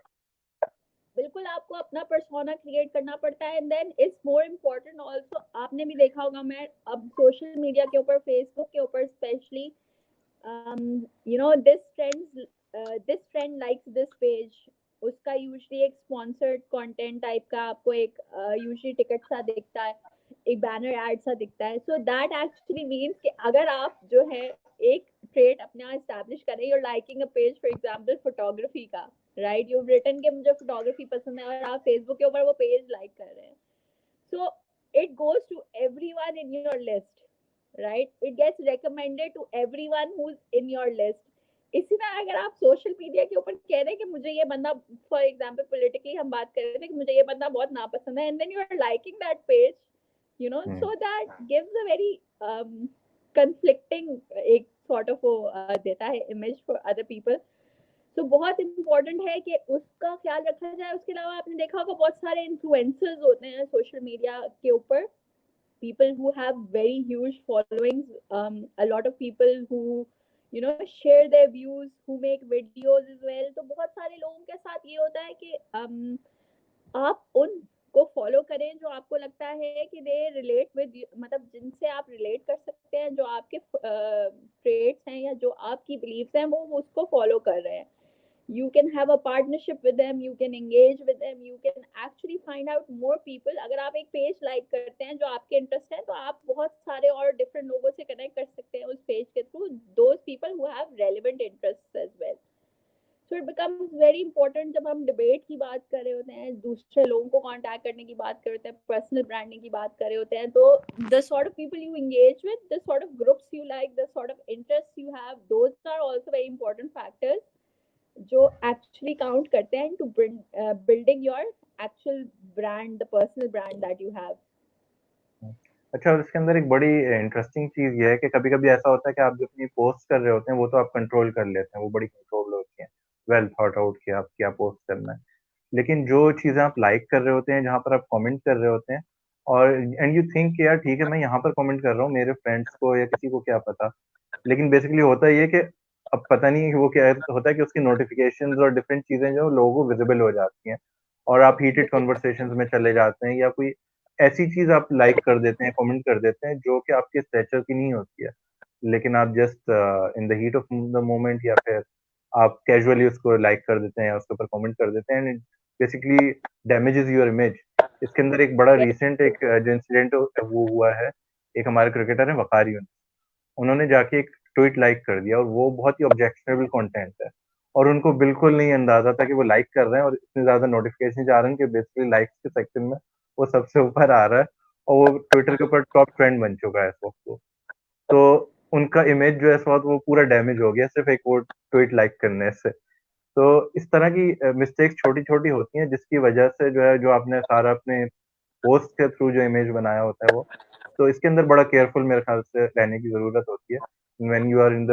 बिल्कुल आपको अपना पर्सोना क्रिएट करना पड़ता है and then it's more important also, आपने भी देखा होगा, मैं अब सोशल मीडिया के ऊपर फेसबुक के ऊपर specially this friend likes this page, उसका यूजली एक स्पॉन्सर्ड कंटेंट टाइप का आपको एक यूजली टिकट सा दिखता है, एक बैनर एड सा दिखता है। सो दैट एक्चुअली मीन्स कि अगर आप जो है एक ट्रेड अपना एस्टैब्लिश करें, you're liking a page for example photography का, राइट, यू रिटन कि मुझे फोटोग्राफी पसंद है और आप फेसबुक के ऊपर वो पेज लाइक कर रहे हैं, so it goes to everyone in your list, right, it gets recommended to everyone who's in your list। इसी तरह अगर आप सोशल मीडिया के ऊपर कह रहे हैं कि मुझे ये बंदा, फॉर एग्जांपल पॉलिटिकली हम बात कर रहे थे कि मुझे ये बंदा बहुत नापसंद है, and then you are liking that page, so that gives a very conflicting एक sort of देता है image for other people। तो बहुत इम्पोर्टेंट है कि उसका ख्याल रखा जाए। उसके अलावा आपने देखा होगा बहुत सारे इन्फ्लुएंसर्स होते हैं सोशल मीडिया के ऊपर, people who have very huge followings, a lot of people who share their views, who make videos as well. तो बहुत सारे लोगों के साथ ये होता है कि आप उनको फॉलो करें जो आपको लगता है कि दे रिलेट विद, मतलब जिनसे आप रिलेट कर सकते हैं, जो आपके ट्रेड्स हैं या जो आपकी बिलीव्स हैं, वो उसको फॉलो कर रहे हैं. You can have a partnership with them, you can engage with them, you can actually find out more people. अगर आप एक पेज लाइक करते हैं जो आपके इंटरेस्ट है, तो आप बहुत सारे और डिफरेंट लोगों से कनेक्ट कर सकते हैं उस पेज के through, those people who have relevant interests as well. So it becomes very important जब हम डिबेट की बात कर रहे होते हैं, दूसरे लोगों को कांटेक्ट करने की बात कर रहे होते हैं, पर्सनल ब्रांडिंग की बात कर रहे होते हैं, तो the sort of people you engage with, the sort of groups you like, the sort of interests you have, those are also very important factors जो एक्चुअली काउंट करते हैं to building your actual brand, the personal brand that you have. अच्छा, और इसके अंदर एक बड़ी interesting चीज ये है कि कभी-कभी ऐसा होता है कि आप जो अपनी पोस्ट कर रहे होते हैं वो तो आप कंट्रोल कर लेते हैं, वो बड़ी कंट्रोल होती हैं, वेल थॉट आउट कि आप क्या पोस्ट करना है। लेकिन जो चीज़ें आप लाइक कर रहे होते हैं, जहाँ पर आप कमेंट कर रहे होते हैं और एंड यू थिंक कि यार ठीक है, मैं यहाँ पर कमेंट कर रहा हूँ, मेरे फ्रेंड्स को या किसी को क्या पता। लेकिन बेसिकली होता ये है कि अब पता नहीं वो क्या होता है कि उसकी नोटिफ़िकेशंस और डिफरेंट चीज़ें जो लोगों को विज़िबल हो जाती हैं और आप हीटेड कन्वर्सेशंस में चले जाते हैं या कोई ऐसी चीज़ आप लाइक कर देते हैं, कमेंट कर देते हैं जो कि आपके स्टेचर की नहीं होती है। लेकिन आप just in the heat of the moment या फिर आप कैजुअली उसको लाइक कर देते हैं या उसके ऊपर कमेंट कर देते हैं and it basically damages your image. इसके अंदर एक बड़ा रिसेंट एक जो इंसिडेंट वो हुआ है, एक हमारे क्रिकेटर है वकार यूनिस, उन्होंने जाके एक ट्वीट लाइक कर दिया और वो बहुत ही ऑब्जेक्शनेबल कंटेंट है और उनको बिल्कुल नहीं अंदाजा था कि वो लाइक कर रहे हैं और इतने ज्यादा नोटिफिकेशन जा रहे हैं कि बेसिकली लाइक्स के सेक्शन में वो सबसे ऊपर आ रहा है और वो ट्विटर के ऊपर टॉप ट्रेंड बन चुका है इस वक्त तो। तो उनका इमेज जो है इस वक्त वो पूरा डैमेज हो गया सिर्फ एक वो ट्वीट लाइक करने से। तो इस तरह की मिस्टेक्स छोटी-छोटी होती हैं जिसकी वजह से जो है जो आपने सारा अपने पोस्ट के थ्रू जो इमेज बनाया होता है वो, तो इसके अंदर बड़ा केयरफुल मेरे ख्याल से रहने की ज़रूरत होती है। When you are in the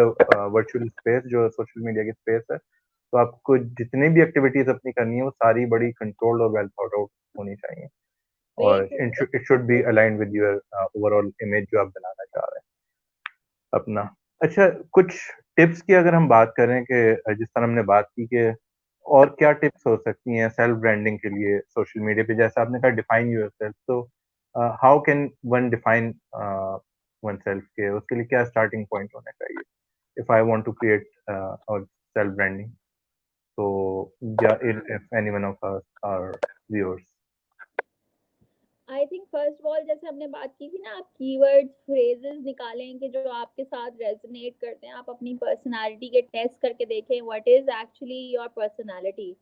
virtual space जो सोशल मीडिया की स्पेस है, तो आपको जितनी भी एक्टिविटीज़ अपनी करनी है वो सारी बड़ी कंट्रोल्ड और वेल थॉट आउट होनी चाहिए और it should be aligned with your overall image जो आप बनाना चाह रहे हैं अपना। अच्छा, कुछ टिप्स की अगर हम बात करें कि जिस तरह हमने बात की कि और क्या टिप्स हो सकती हैं सेल्फ ब्रांडिंग के लिए सोशल मीडिया पे, जैसे आपने कहा डिफाइन योरसेल्फ, तो how can one define oneself के उसके लिए क्या स्टार्टिंग पॉइंट होना चाहिए if I want to create और सेल्फ ब्रांडिंग, तो या if anyone of us are viewers. I think first of all, जैसे हमने बात की थी ना, आप कीवर्ड्स, फ्रेजेस निकालें कि जो आपके साथ रेजोनेट करते हैं, आप अपनी पर्सनालिटी के टेस्ट करके देखें what is actually your personality.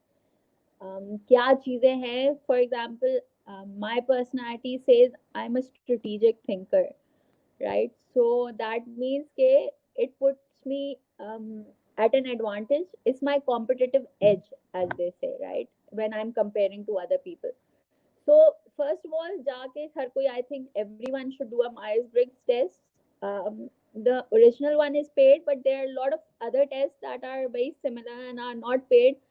क्या चीजें हैं, for example my personality says I am a strategic thinker, right? So that means it puts me at an advantage. It's my competitive edge, as they say, right? When I'm comparing to other people. So first of all, जाके हर कोई, I think everyone should do a Myers-Briggs test. The original one is paid, but there are a lot of other tests that are very similar and are not paid.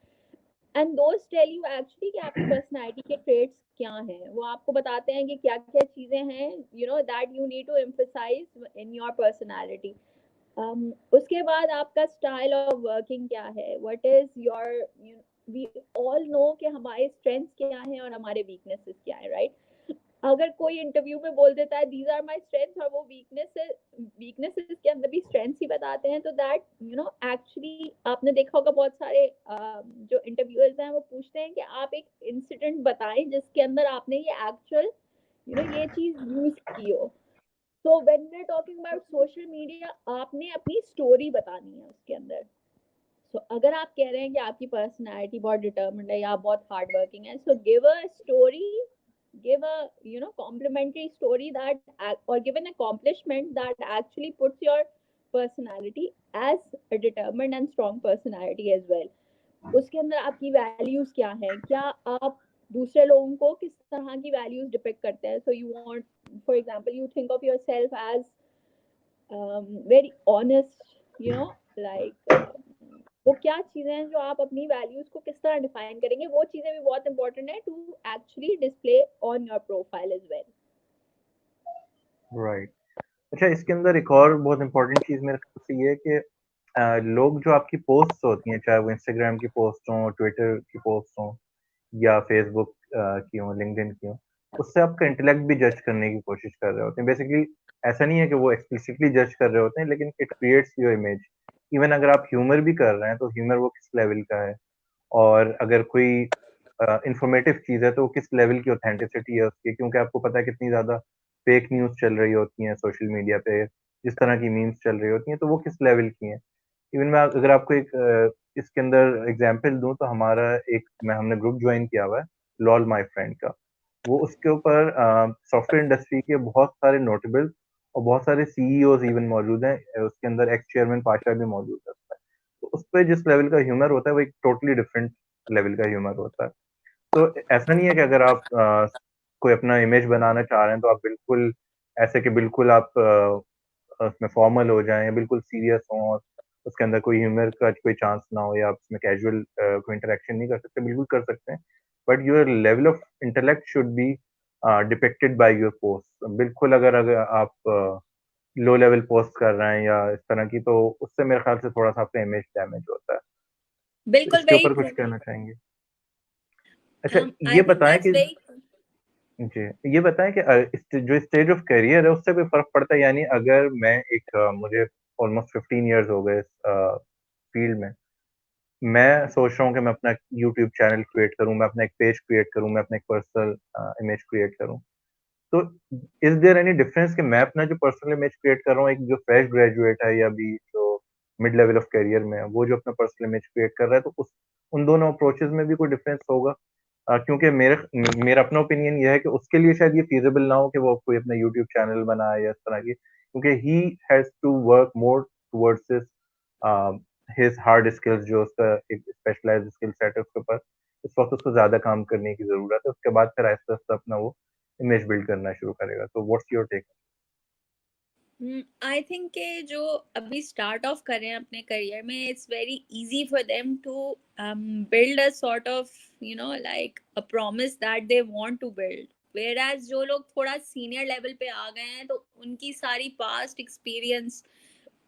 And those tell you actually कि आपकी personality के trades क्या हैं. वो आपको बताते हैं कि क्या क्या चीज़ें हैं, you know, that you need to emphasize in your personality. उसके बाद आपका स्टाइल ऑफ वर्किंग क्या है, what is your, we all know कि हमारे स्ट्रेंथ्स क्या हैं और हमारे वीकनेसेस क्या है, राइट? अगर कोई इंटरव्यू में बोल देता है दीज आर माय स्ट्रेंथ्स और वो वीकनेसेस के अंदर भी स्ट्रेंथ्स ही बताते हैं, तो दैट यू नो एक्चुअली आपने देखा होगा बहुत सारे जो इंटरव्यूअर्स हैं वो पूछते हैं कि आप एक इंसिडेंट बताएं जिसके अंदर आपने ये एक्चुअल ये चीज यूज की हो. So when we are talking about social media, आपने अपनी स्टोरी बतानी है उसके अंदर. अगर आप कह रहे हैं कि आपकी पर्सनैलिटी बहुत डिटर्मिन्ड है या आप बहुत हार्ड वर्किंग है, so give a story, give a complimentary story that or give an accomplishment that actually puts your personality as a determined and strong personality as well. उसके अंदर आपकी वैल्यूज क्या है, क्या आप दूसरे लोगों को किस तरह की वैल्यूज डिपिक्ट करते हैं. So you want, for example, you think of yourself as very honest, like वो क्या चीजें हैं जो आप अपनी वैल्यूज को किस तरह डिफाइन करेंगे, वो चीजें भी बहुत इंपॉर्टेंट है to actually display on your profile as well. Right. अच्छा, इसके अंदर एक और बहुत इंपॉर्टेंट चीज मेरे ख्याल से ये है कि लोग जो आपकी पोस्ट्स होती हैं, चाहे वो इंस्टाग्राम की पोस्ट हो, ट्विटर की पोस्ट हो, या फेसबुक की हो, लिंक्डइन की हो, उससे आपका इंटेलेक्ट भी जज करने की कोशिश कर रहे होते हैं। बेसिकली ऐसा नहीं है कि वो एक्सप्लिसिटली जज कर रहे होते हैं, लेकिन it creates your image. Even अगर आप ह्यूमर भी कर रहे हैं, तो ह्यूमर वो किस लेवल का है, और अगर कोई इंफॉर्मेटिव चीज़ है तो वो किस लेवल की ऑथेंटिसिटी है उसकी, क्योंकि आपको पता है कितनी ज़्यादा फेक न्यूज़ चल रही होती हैं सोशल मीडिया पे, जिस तरह की मीम्स चल रही होती हैं, तो वो किस लेवल की हैं। इवन मैं अगर आपको एक इसके अंदर एग्जांपल दूं, तो हमारा एक मैं हमने ग्रुप ज्वाइन किया हुआ है, लॉल माय फ्रेंड का। वो उसके ऊपर सॉफ्टवेयर इंडस्ट्री के बहुत सारे नोटेबल और बहुत सारे सीईओज इवन मौजूद हैं। उसके अंदर एक्स चेयरमैन पाशा भी मौजूद है उसमें। तो उस पर जिस लेवल का ह्यूमर होता है, वो एक टोटली डिफरेंट लेवल का ह्यूमर होता है। तो ऐसा नहीं है कि अगर आप कोई अपना इमेज बनाना चाह रहे हैं, तो आप बिल्कुल ऐसे कि बिल्कुल आप उसमें फॉर्मल हो जाएं या बिल्कुल सीरियस हों, और उसके अंदर कोई ह्यूमर का कोई चांस ना हो, या आप उसमें कैजुअल कोई इंटरेक्शन नहीं कर सकते, बिल्कुल कर सकते हैं। But your level of intellect should be depicted by your post. बिल्कुल अगर अगर आप लो लेवल पोस्ट कर रहे हैं या इस तरह की, तो उससे मेरे ख्याल से थोड़ा सा आपका इमेज डैमेज होता है। तो बिल्कुल, इसके वेरी ऊपर कुछ ट्रू। कहना चाहेंगे? अच्छा, ये आई थिंक बताएं दैट्स कि वेरी जी, ये बताएं कि जो स्टेज ऑफ करियर है, उससे कोई फर्क पड़ता है? यानी अगर मैं एक मुझे ऑलमोस्ट 15 इयर्स हो गए इस फील्ड में, मैं सोच रहा हूँ कि मैं अपना यूट्यूब चैनल क्रिएट करूँ, मैं अपना एक पेज क्रिएट करूँ, मैं अपना एक पर्सनल इमेज क्रिएट करूँ। तो इज देयर एनी डिफरेंस कि मैं अपना जो पर्सनल इमेज क्रिएट कर रहा हूँ, एक जो फ्रेश ग्रेजुएट है या अभी जो मिड लेवल ऑफ करियर में है, वो जो अपना पर्सनल इमेज क्रिएट कर रहा है, तो उस उन दोनों अप्रोचेस में भी कोई डिफरेंस होगा? क्योंकि मेरा अपना ओपिनियन ये है कि उसके लिए शायद ये फीजिबल ना हो कि वो कोई अपना यूट्यूब चैनल बनाए या इस तरह की, क्योंकि he has to work more towards his hard skills, जो उसका एक स्पेशलाइज्ड स्किल सेट है उसके ऊपर। इस वक्त उसको ज्यादा काम करने की जरूरत है, उसके बाद फिर आहिस्ता आहिस्ता अपना वो इमेज बिल्ड करना शुरू करेगा। तो what's your take? I think के जो अभी स्टार्ट ऑफ कर रहे हैं अपने करियर में, it's very easy for them to build a sort of like a promise that they want to build. Whereas जो लोग थोड़ा सीनियर लेवल पे आ गए हैं, तो उनकी सारी पास्ट एक्सपीरियंस,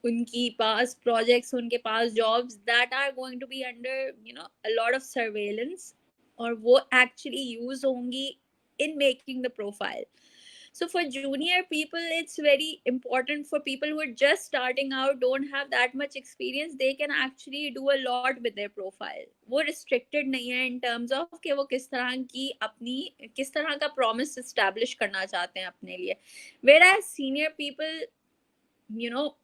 उनकी पास प्रोजेक्ट्स, उनके पास jobs that are going to be under a lot of surveillance, और वो एक्चुअली यूज होंगी in making the profile. So for junior people, it's very important. For people who are just starting out, don't have that much experience, they can actually do a lot with their profile. वो restricted नहीं है in terms of कि वो किस तरह की अपनी किस तरह का promise establish करना चाहते हैं अपने लिए। Whereas senior people,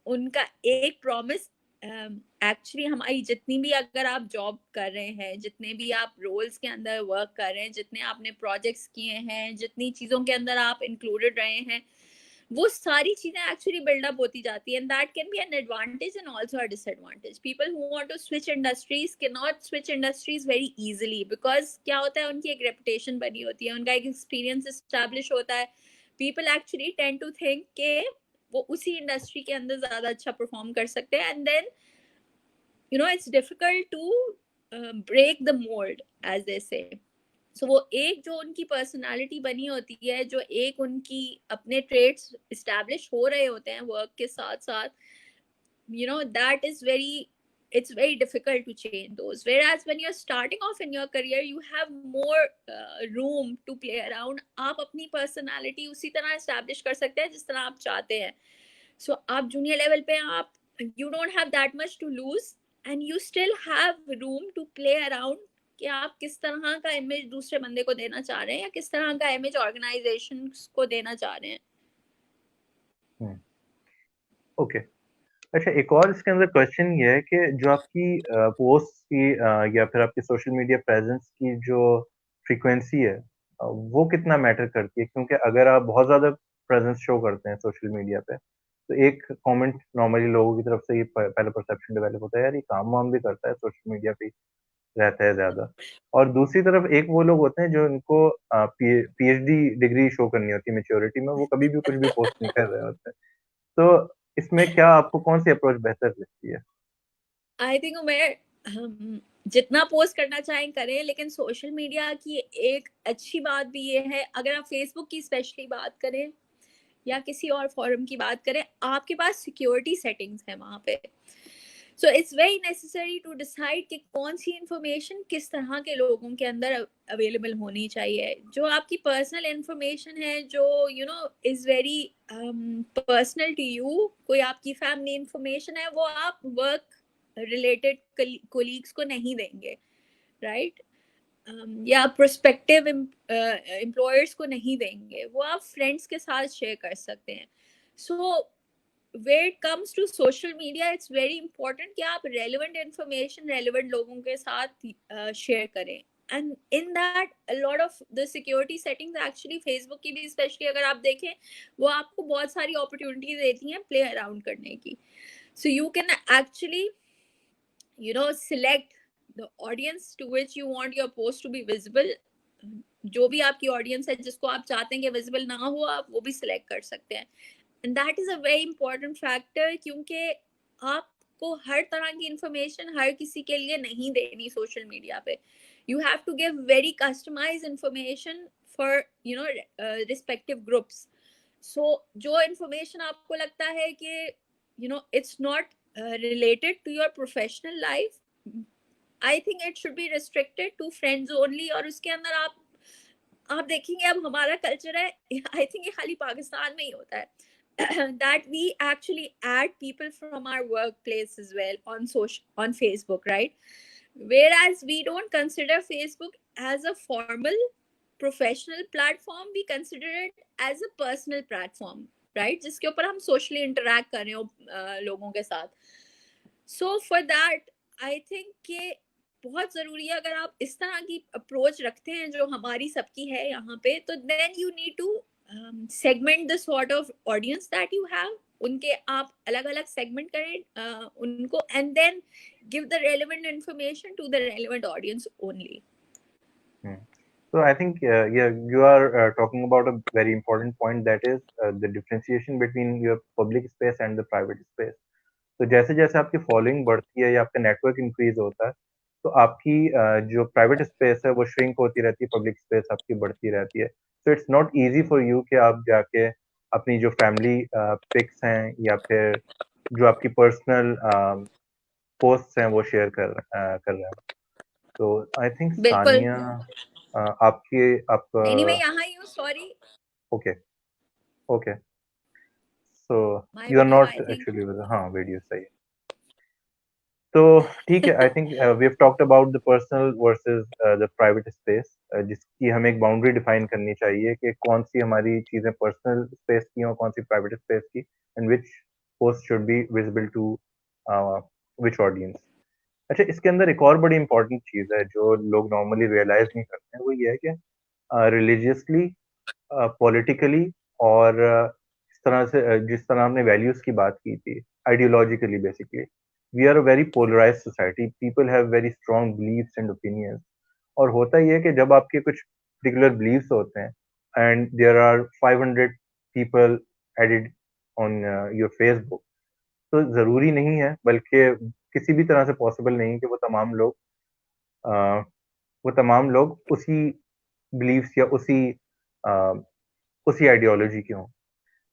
उनका एक प्रॉमिस, एक्चुअली हमारी जितनी भी अगर आप जॉब कर रहे हैं, जितने भी आप रोल्स के अंदर वर्क कर रहे हैं, जितने आपने प्रोजेक्ट्स किए हैं, जितनी चीज़ों के अंदर आप इंक्लूडेड रहे हैं, वो सारी चीजें एक्चुअली बिल्डअप होती जाती है, and that can be an advantage and also a disadvantage. People who want to switch industries can not switch industries very easily, because क्या होता है, उनकी एक रेपुटेशन बनी होती है, उनका एक एक्सपीरियंस एस्टैब्लिश होता है। People actually tend to think के वो उसी इंडस्ट्री के अंदर ज्यादा अच्छा परफॉर्म कर सकते हैं, and then it's difficult to break the mould as they say. So वो एक जो उनकी पर्सनालिटी बनी होती है, जो एक उनकी अपने ट्रेड्स इस्टेब्लिश हो रहे होते हैं वर्क के साथ साथ, that is very, it's very difficult to change those. Whereas when you're starting off in your career, you have more room to play around. आप अपनी पर्सनालिटी उसी तरह establish कर सकते हैं जिस तरह आप चाहते हैं। So आप junior level पे आप, you don't have that much to lose, and you still have room to play around कि आप किस तरह का इमेज दूसरे बंदे को देना चाह रहे हैं, या किस तरह का इमेज ऑर्गेनाइजेशन को देना चाह रहे हैं। ओके। अच्छा, एक और इसके अंदर क्वेश्चन ये है कि जो आपकी पोस्ट की या फिर आपकी सोशल मीडिया प्रेजेंस की जो फ्रीक्वेंसी है, वो कितना मैटर करती है? क्योंकि अगर आप बहुत ज़्यादा प्रेजेंस शो करते हैं सोशल मीडिया पे, तो एक कमेंट नॉर्मली लोगों की तरफ से ये पहले परसेप्शन डेवलप होता है, यार ये काम वाम भी करता है, सोशल मीडिया पे ही रहता है ज़्यादा। और दूसरी तरफ एक वो लोग होते हैं जो इनको पीएचडी डिग्री शो करनी होती है मैच्योरिटी में, वो कभी भी कुछ भी पोस्ट नहीं कर रहे होते हैं। तो इसमें क्या आपको कौन सी अप्रोच बेहतर लगती है? आई थिंक मैं जितना पोस्ट करना चाहें करें, लेकिन सोशल मीडिया की एक अच्छी बात भी ये है, अगर आप फेसबुक की स्पेशली बात करें या किसी और फॉरम की बात करें, आपके पास सिक्योरिटी सेटिंग्स है वहां पे। So it's very necessary to decide कि कौन सी इंफॉर्मेशन किस तरह के लोगों के अंदर अवेलेबल होनी चाहिए. जो आपकी पर्सनल इंफॉर्मेशन है, जो you know is very personal to you, कोई आपकी फैमिली इंफॉर्मेशन है, वो आप वर्क रिलेटेड कोलीग्स को नहीं देंगे, राइट? या प्रोस्पेक्टिव एम्प्लॉयर्स को नहीं देंगे, वो आप फ्रेंड्स के साथ शेयर कर सकते हैं. सो where it comes to social media, it's very important कि आप relevant information relevant लोगों के साथ share करें. And in that a lot of the security settings actually Facebook की भी especially अगर आप देखें, वो आपको बहुत सारी opportunity देती हैं play around करने की. So you can actually select the audience to which you want your post to be visible. जो भी आपकी ऑडियंस है जिसको आप चाहते हैं कि विजिबल ना हो, आप वो भी सिलेक्ट कर सकते हैं. And that is a very important factor, क्योंकि आपको हर तरह की इंफॉर्मेशन हर किसी के लिए नहीं देनी सोशल मीडिया पे. You have to give very customise information for respective groups. So जो इंफॉर्मेशन आपको लगता है कि it's not related to your professional life, I think it should be restricted to friends only. और उसके अंदर आप देखेंगे, अब हमारा कल्चर है, आई थिंक ये खाली पाकिस्तान में ही होता है, that we actually add people from our workplace as well on Facebook, right? Whereas we don't consider Facebook as a formal professional platform, we consider it as a personal platform, right? जिसके ऊपर हम socially interact कर रहे हो लोगों के साथ. So for that, I think कि बहुत जरूरी है, अगर आप इस तरह की अप्रोच रखते हैं जो हमारी सबकी है यहाँ पे, तो then you need to segment the sort of audience that you have. उनके आप अलग अलग सेगमेंट करें उनको, and then give the relevant information to the relevant audience only. So I think yeah, you are talking about a very important point, that is the differentiation between your public space and the private space. तो जैसे जैसे आपकी following बढ़ती है या आपका network increase होता है, तो आपकी जो प्राइवेट स्पेस है वो श्रिंक होती रहती है, पब्लिक स्पेस आपकी बढ़ती रहती है. So it's not easy for you कि आप जाके अपनी जो फैमिली पिक्स हैं या फिर जो आपकी पर्सनल पोस्ट्स हैं वो शेयर कर रहे हैं. तो आई थिंक बिल्कुल. सानिया आपके आप नहीं, मैं यहाँ ही हूँ, sorry. Okay okay. So My you are video, not I think. Actually, हाँ वीडियो सही है. तो ठीक है, I think we have talked about the personal versus the private space, जिसकी हमें एक बाउंड्री डिफाइन करनी चाहिए कि कौन सी हमारी चीजें पर्सनल स्पेस की और कौन सी प्राइवेट स्पेस की, and which post should be visible to which audience. अच्छा, इसके अंदर एक और बड़ी इंपॉर्टेंट चीज है जो लोग नॉर्मली रियलाइज नहीं करते हैं, वो ये है कि रिलीजियसली, पॉलिटिकली और इस तरह से जिस तरह हमने वैल्यूज की बात की थी, ideologically basically we are a very polarize society. People have very strong believes and opinions. और होता ही है कि जब आपके कुछ पर्टिकुलर बिलीव्स होते हैं and there are 500 people added on your Facebook, तो जरूरी नहीं है, बल्कि किसी भी तरह से पॉसिबल नहीं कि uh, वो तमाम लोग उसी बिलीव्स या uh, उसी आइडियोलॉजी के हों.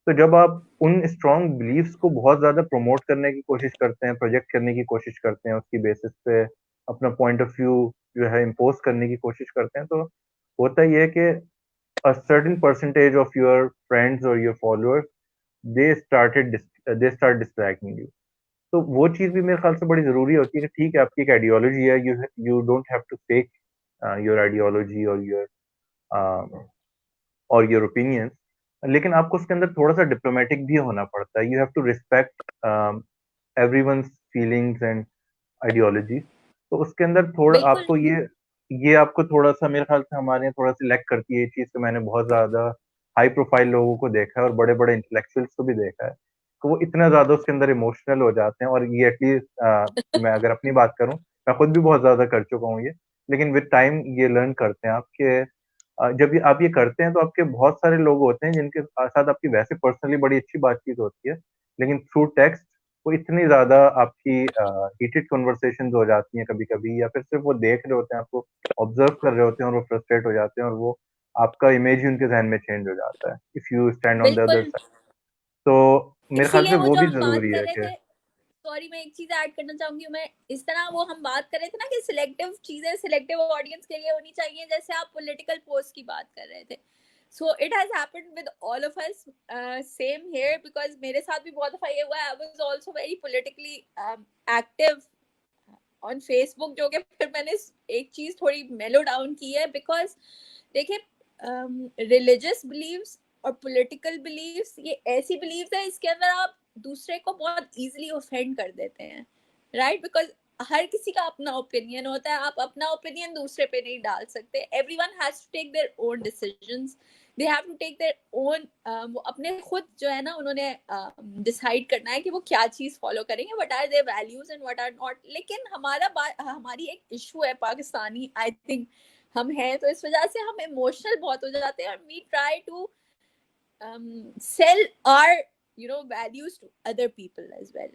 तो जब आप उन स्ट्रॉन्ग बिलीव्स को बहुत ज्यादा प्रमोट करने की कोशिश करते हैं, प्रोजेक्ट करने की कोशिश करते हैं, उसकी बेसिस पे अपना पॉइंट ऑफ व्यू जो है इम्पोज करने की कोशिश करते हैं, तो होता ही है कि a certain percentage of your friends और your followers they start distracting you. तो वो चीज भी मेरे ख्याल से बड़ी जरूरी होती है कि ठीक है, आपकी एक आइडियोलॉजी है, you don't have to fake your ideology और योर ओपिनियंस, लेकिन आपको उसके अंदर थोड़ा सा डिप्लोमेटिक भी होना पड़ता है. You have to respect everyone's feelings and ideology. तो उसके अंदर थोड़ा बिल्कुल. आपको ये आपको थोड़ा सा, मेरे ख्याल से हमारे यहाँ थोड़ा सा लैक करती है ये चीज. तो मैंने बहुत ज्यादा हाई प्रोफाइल लोगों को देखा है और बड़े बड़े इंटेलेक्चुअल्स को भी देखा है, तो वो इतना ज्यादा उसके अंदर इमोशनल हो जाते हैं. और ये एटलीस्ट मैं अगर अपनी बात करूं, मैं खुद भी बहुत ज्यादा कर चुका हूँ ये, लेकिन विद टाइम ये लर्न करते हैं आप कि जब आप ये करते हैं तो आपके बहुत सारे लोग होते हैं जिनके साथ आपकी वैसे पर्सनली बड़ी अच्छी बातचीत होती है, लेकिन थ्रू टेक्स्ट वो इतनी ज्यादा आपकी हीटेड कन्वर्सेशंस हो जाती हैं कभी कभी, या फिर सिर्फ वो देख रहे होते हैं, आपको ऑब्जर्व कर रहे होते हैं और वो फ्रस्ट्रेट हो जाते हैं, और वो आपका इमेज ही उनके जहन में चेंज हो जाता है if you stand on the other बिल्कुल. साइड. तो मेरे ख्याल इसीलिए से वो वो जो भी हम बात जरूरी कर है रहे कि थे, सॉरी मैं एक चीज ऐड करना चाहूंगी, मैं इस तरह वो हम बात कर रहे थे ना कि सिलेक्टिव चीजें सिलेक्टिव ऑडियंस के लिए होनी चाहिए, जैसे आप पॉलिटिकल पोस्ट की बात कर रहे थे. So it has happened with all of us. Same here, because मेरे साथ भी बहुत दफा ये हुआ है. I was also very politically active on Facebook, जो कि फिर मैंने एक चीज थोड़ी मेलो डाउन की है, because देखिए रिलीजियस बिलीव्स और पॉलिटिकल बिलीव्स ये ऐसी बिलीव्स है इसके अंदर आप दूसरे को बहुत इजीली ऑफेंड कर देते हैं, राइट? बिकॉज हर किसी का अपना ओपिनियन होता है, आप अपना ओपिनियन दूसरे पे नहीं डाल सकते. Everyone has to take their own decisions, they have to take their own, वो अपने खुद जो है ना उन्होंने डिसाइड करना है कि वो क्या चीज फॉलो करेंगे, what are their values and what are not. लेकिन हमारी एक इशू है पाकिस्तानी, आई थिंक हम हैं, तो इस वजह से हम इमोशनल बहुत हो जाते हैं, और we try to sell our values to other people as well.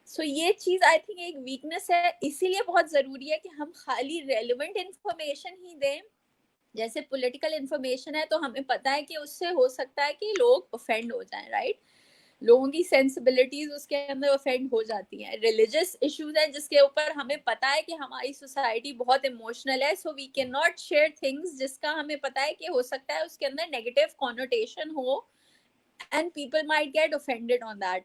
So ये चीज आई थिंक एक वीकनेस है, इसीलिए बहुत जरूरी है कि हम खाली रेलेवेंट इंफॉर्मेशन ही दें. जैसे पॉलिटिकल इंफॉर्मेशन है तो हमें पता है कि उससे हो सकता है कि लोग ऑफेंड हो जाएं, राइट? लोगों की सेंसिबिलिटीज उसके अंदर ऑफेंड हो जाती हैं. रिलीजियस इश्यूज हैं जिसके ऊपर हमें पता है कि हमारी सोसाइटी बहुत इमोशनल है, so we can not share things जिसका हमें पता है कि हो सकता है उसके अंदर नेगेटिव कॉनोटेशन हो, and people might get offended on that.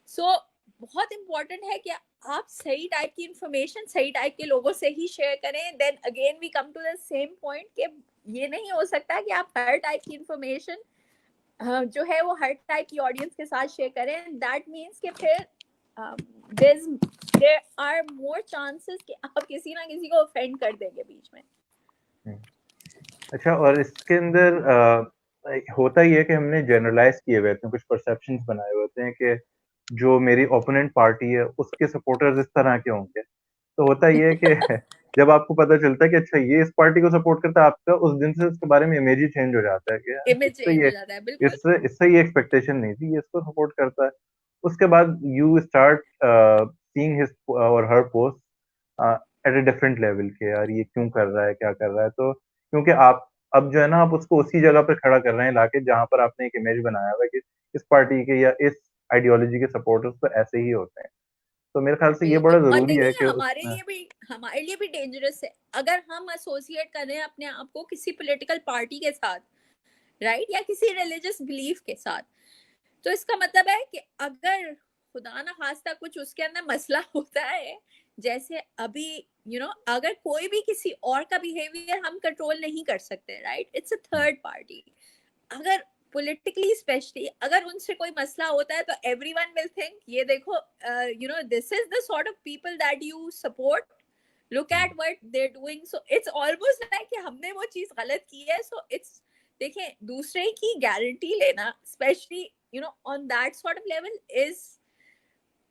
So बहुत इंपॉर्टेंट है कि आप सही टाइप की इंफॉर्मेशन सही टाइप के लोगों से ही शेयर करें. Then again we come to the same point कि ये नहीं हो सकता कि आप हर टाइप की इंफॉर्मेशन जो है वो हर टाइप की ऑडियंस के साथ शेयर करें. दैट मीन्स कि फिर देयर आर मोर चांसेस कि आप किसी ना किसी को ऑफेंड कर देंगे बीच में. अच्छा, और इसके अंदर होता ही है कि हमने जनरलाइज किए हुए होते हैं, कुछ परसेप्शंस बनाए हुए होते हैं कि जो मेरी ओपोनेंट पार्टी है उसके सपोर्टर्स इस तरह के होंगे. तो होता ये है कि जब आपको पता चलता है कि अच्छा ये इस पार्टी को सपोर्ट करता है, आपका उस दिन से उसके बारे में इमेज ही चेंज हो जाता है कि यार इमेज इससे चेंज हो ये जाता है, बिल्कुल. इससे ये एक्सपेक्टेशन नहीं थी, ये इसको सपोर्ट करता है. उसके बाद यू स्टार्ट सीइंग हिज और her post at a different level के, यार ये क्यों कर रहा है, क्या कर रहा है. तो क्योंकि आप अब जो है ना आप उसको उसी जगह पे खड़ा कर रहे हैं लाके जहां पर आपने एक इमेज बनाया हुआ है कि इस पार्टी के या इस आइडियोलॉजी के सपोर्टर्स तो ऐसे ही होते हैं. तो मेरे ख्याल से ये बड़ा बिल्कुल. और जरूरी है देखिए कि हमारे लिए भी डेंजरस है अगर हम एसोसिएट कर रहे हैं अपने आप को किसी पॉलिटिकल पार्टी के साथ, राइट, या किसी रिलीजियस बिलीफ के साथ. तो इसका मतलब है कि अगर खुदा ना खास्ता कुछ उसके अंदर मसला होता है, जैसे अभी अगर कोई भी किसी और का बिहेवियर हम कंट्रोल नहीं कर सकते, right, it's a third party. अगर पॉलिटिकली स्पेशली अगर उनसे कोई मसला होता है तो एवरीवन विल थिंक ये देखो this is the sort of people that you support, look at what they are doing. So it's almost like कि हमने वो चीज गलत की है. सो इट्स, देखिए, दूसरे की गारंटी लेना specially on that sort of level is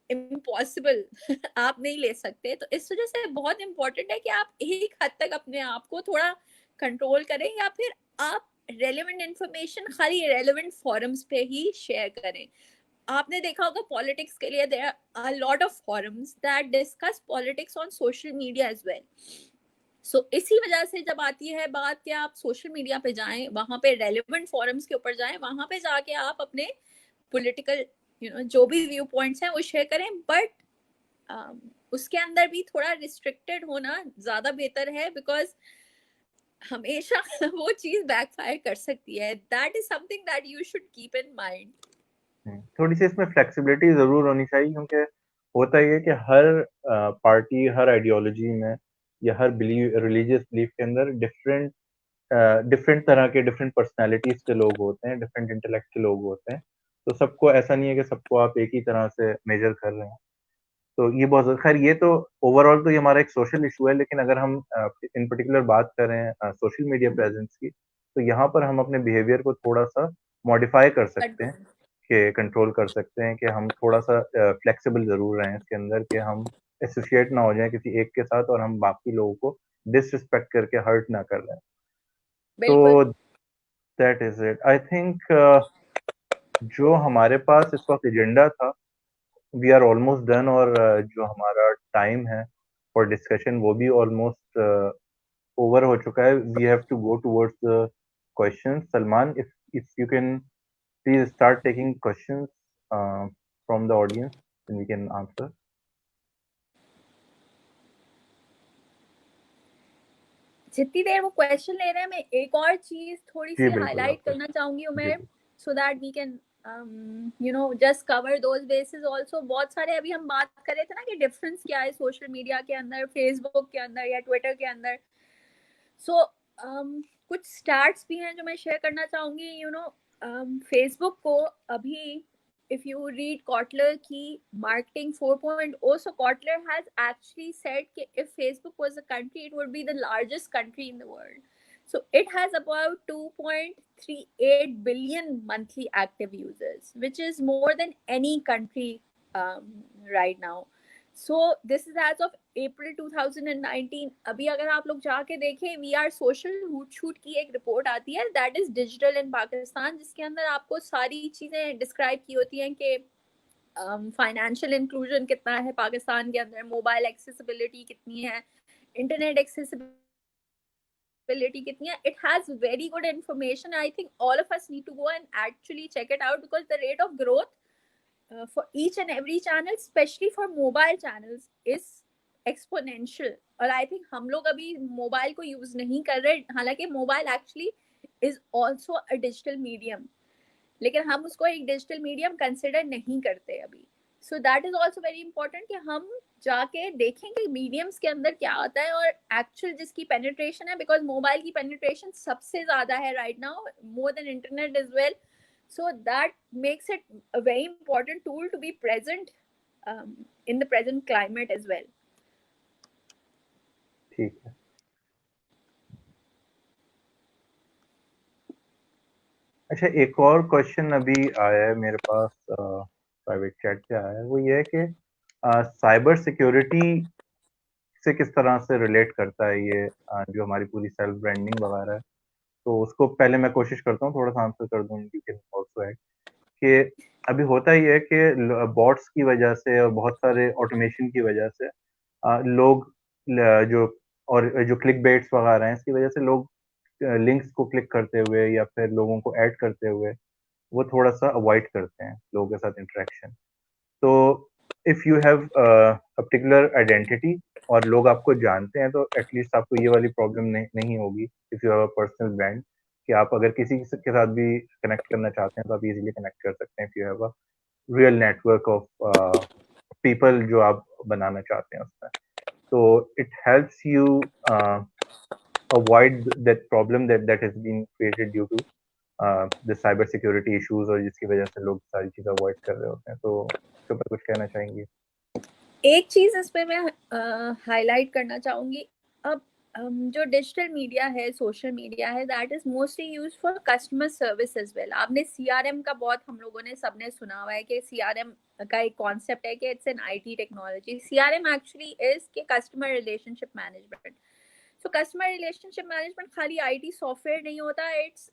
impossible. आप नहीं ले सकते. तो इस वजह से बहुत इंपॉर्टेंट है कि आप एक हद तक अपने आप को थोड़ा कंट्रोल करें, या फिर आप रेलेवेंट इंफॉर्मेशन खाली रेलेवेंट फॉरम्स पे ही शेयर करें. आपने देखा होगा पॉलिटिक्स के लिए there are lot of forums that discuss politics on social media as well. So इसी वजह से जब आती है बात कि आप सोशल मीडिया पे जाएं, वहां पे रेलेवेंट फॉरम्स के ऊपर जाएं, वहां पे जाके आप अपने पॉलिटिकल जो भी व्यू पॉइंट्स हैं वो शेयर करें. बट उसके अंदर भी थोड़ा रिस्ट्रिक्टेड होना ज्यादा बेहतर है, बिकॉज हमेशा वो चीज बैकफायर कर सकती है. That is something that you should keep in mind. थोड़ी सी इसमें फ्लेक्सिबिलिटी जरूर होनी चाहिए, क्योंकि होता ही है कि हर पार्टी, हर आइडियोलॉजी में या हर बिलीव रिलीजियस बिलीफ के अंदर डिफरेंट डिफरेंट तरह के डिफरेंट पर्सनालिटीज के लोग होते हैं, डिफरेंट इंटेलेक्ट के लोग होते हैं. तो सबको ऐसा नहीं है कि सबको आप एक ही तरह से मेजर कर रहे हैं. तो ये बहुत खैर ये तो ओवरऑल तो ये हमारा एक सोशल इशू है, लेकिन अगर हम इन पर्टिकुलर बात करें सोशल मीडिया प्रेजेंस की, तो यहाँ पर हम अपने बिहेवियर को थोड़ा सा मॉडिफाई कर सकते हैं, कि कंट्रोल कर सकते हैं, कि हम थोड़ा सा फ्लेक्सिबल जरूर रहें इसके अंदर, कि हम एसोसिएट ना हो जाए किसी एक के साथ और हम बाकी लोगों को डिसरिस्पेक्ट करके हर्ट ना कर रहे हैं. बिल्कुल. तो that is it I think. जो हमारे पास इस वक्त एजेंडा था, वी आर ऑलमोस्ट डन. और जो हमारा टाइम है फॉर डिस्कशन वो भी ऑलमोस्ट ओवर हो चुका है. We have to go towards the questions. Salman, if you can please start taking questions from the audience, and we can answer. जितनी देर वो क्वेश्चन ले रहे हैं मैं एक और चीज थोड़ी जी सी बिल्कुल हाईलाइट आपको करना चाहूंगी जी Umer, so that we can just cover those basis also. बहुत सारे अभी हम बात कर रहे थे ना कि डिफरेंस क्या है सोशल मीडिया के अंदर, फेसबुक के अंदर या ट्विटर के अंदर। सो कुछ स्टैट्स भी हैं जो मैं शेयर करना चाहूंगी। फेसबुक को अभी if you read Kotler की marketing 4.0, so Kotler has actually said that if Facebook was a country, it would be the largest country in the world. So it has about 2.38 billion monthly active users, which is more than any country right now. So this is as of April 2019. अभी अगर आप लोग जाके देखें, we are social shoot की एक report आती है that is digital in Pakistan, जिसके अंदर आपको सारी चीजें डिस्क्राइब की होती हैं कि फाइनेंशियल इंक्लूजन कितना है पाकिस्तान के अंदर, मोबाइल एक्सेसिबिलिटी कितनी है, इंटरनेट एक्सेसिबिलिटी कितनी है. It has very good information. I think all of us need to go and actually check it out because the rate of growth for each and every channel, especially for mobile channels, is exponential. और I think हम लोग अभी mobile को use नहीं कर रहे, हालांकि mobile actually is also a digital medium, लेकिन हम उसको एक डिजिटल मीडियम कंसिडर नहीं करते अभी. So that is also very important कि हम जाके देखें कि मीडियम्स के अंदर क्या आता है और एक्चुअल जिसकी पेनिट्रेशन है, बिकॉज मोबाइल की पेनिट्रेशन सबसे ज्यादा है right now, more than internet is well. So that makes it a very important tool to be present in the present climate as well. ठीक है. अच्छा, एक और क्वेश्चन अभी आया है मेरे पास, प्राइवेट चैट पे आया है. वो ये है कि साइबर सिक्योरिटी से किस तरह से रिलेट करता है ये जो हमारी पूरी सेल्फ ब्रांडिंग वगैरह है. तो उसको पहले मैं कोशिश करता हूँ थोड़ा सा आंसर कर दूँ, यू कैन आल्सो ऐड कि अभी होता ही है कि बॉट्स की वजह से और बहुत सारे ऑटोमेशन की वजह से लोग जो और जो क्लिक बेट्स वगैरह हैं, इसकी वजह से लोग लिंक्स को क्लिक करते हुए या फिर लोगों को ऐड करते हुए वो थोड़ा सा अवॉइड करते हैं लोगों के साथ इंटरेक्शन. तो if you have particular identity और लोग आपको जानते हैं, तो एटलीस्ट आपको ये वाली प्रॉब्लम नहीं होगी if you have a personal brand, कि आप अगर किसी के साथ भी कनेक्ट करना चाहते हैं तो आप इजीली कनेक्ट कर सकते हैं if you have a real network of people जो आप बनाना चाहते हैं उसमें. तो it helps you avoid that problem that has been created due to the cyber security issues, और जिसकी वजह से लोग सारी चीजें अवॉइड कर रहे होते हैं. तो इसके ऊपर कुछ कहना चाहेंगे? एक चीज इस पे मैं हाईलाइट करना चाहूंगी. अब जो डिजिटल मीडिया है, सोशल मीडिया है, that is mostly use for customer service as well. आपने सीआरएम का बहुत हम लोगों ने सबने सुना हुआ है कि सीआरएम का एक कॉन्सेप्ट है कि it's an IT technology. CRM actually is के customer relationship management. So customer relationship management खाली आईटी सॉफ्टवेयर नहीं होता, it's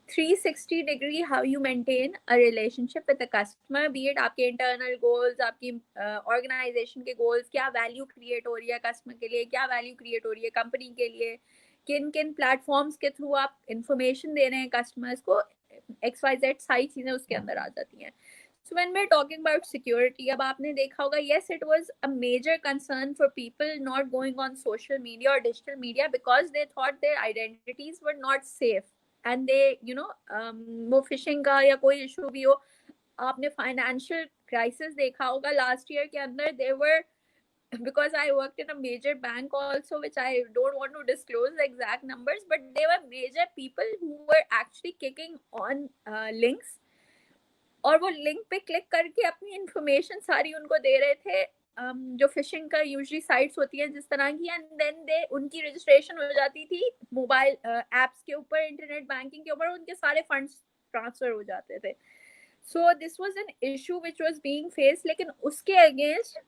360 degree how you maintain a relationship with the customer, be it आपके internal goals, आपकी organization के goals, क्या value create हो रही है customer के लिए, क्या value create हो रही है company के लिए, किन किन platforms के through आप information दे रहे हैं customers को, XYZ सारी चीजें उसके अंदर आ जाती हैं. So when we're talking about security, अब आपने देखा होगा, yes, it was a major concern for people not going on social media or digital media because they thought their identities were not safe. And they वो fishing का या कोई issue भी हो, आपने फाइनेंशियल क्राइसिस देखा होगा लास्ट ईयर के अंदर, दे वर, because I worked in a major bank also, which I don't want to disclose the exact numbers, but there were major people who were actually kicking on links, और वो link पे click करके अपनी information सारी उनको दे रहे थे, जो फिशिंग का यूजुअली साइट्स होती है जिस तरह की, एंड देन दे उनकी रजिस्ट्रेशन हो जाती थी मोबाइल एप्स के ऊपर, इंटरनेट बैंकिंग के ऊपर, उनके सारे फंड्स ट्रांसफर हो जाते थे. So this was an issue which was being face. लेकिन उसके अगेंस्ट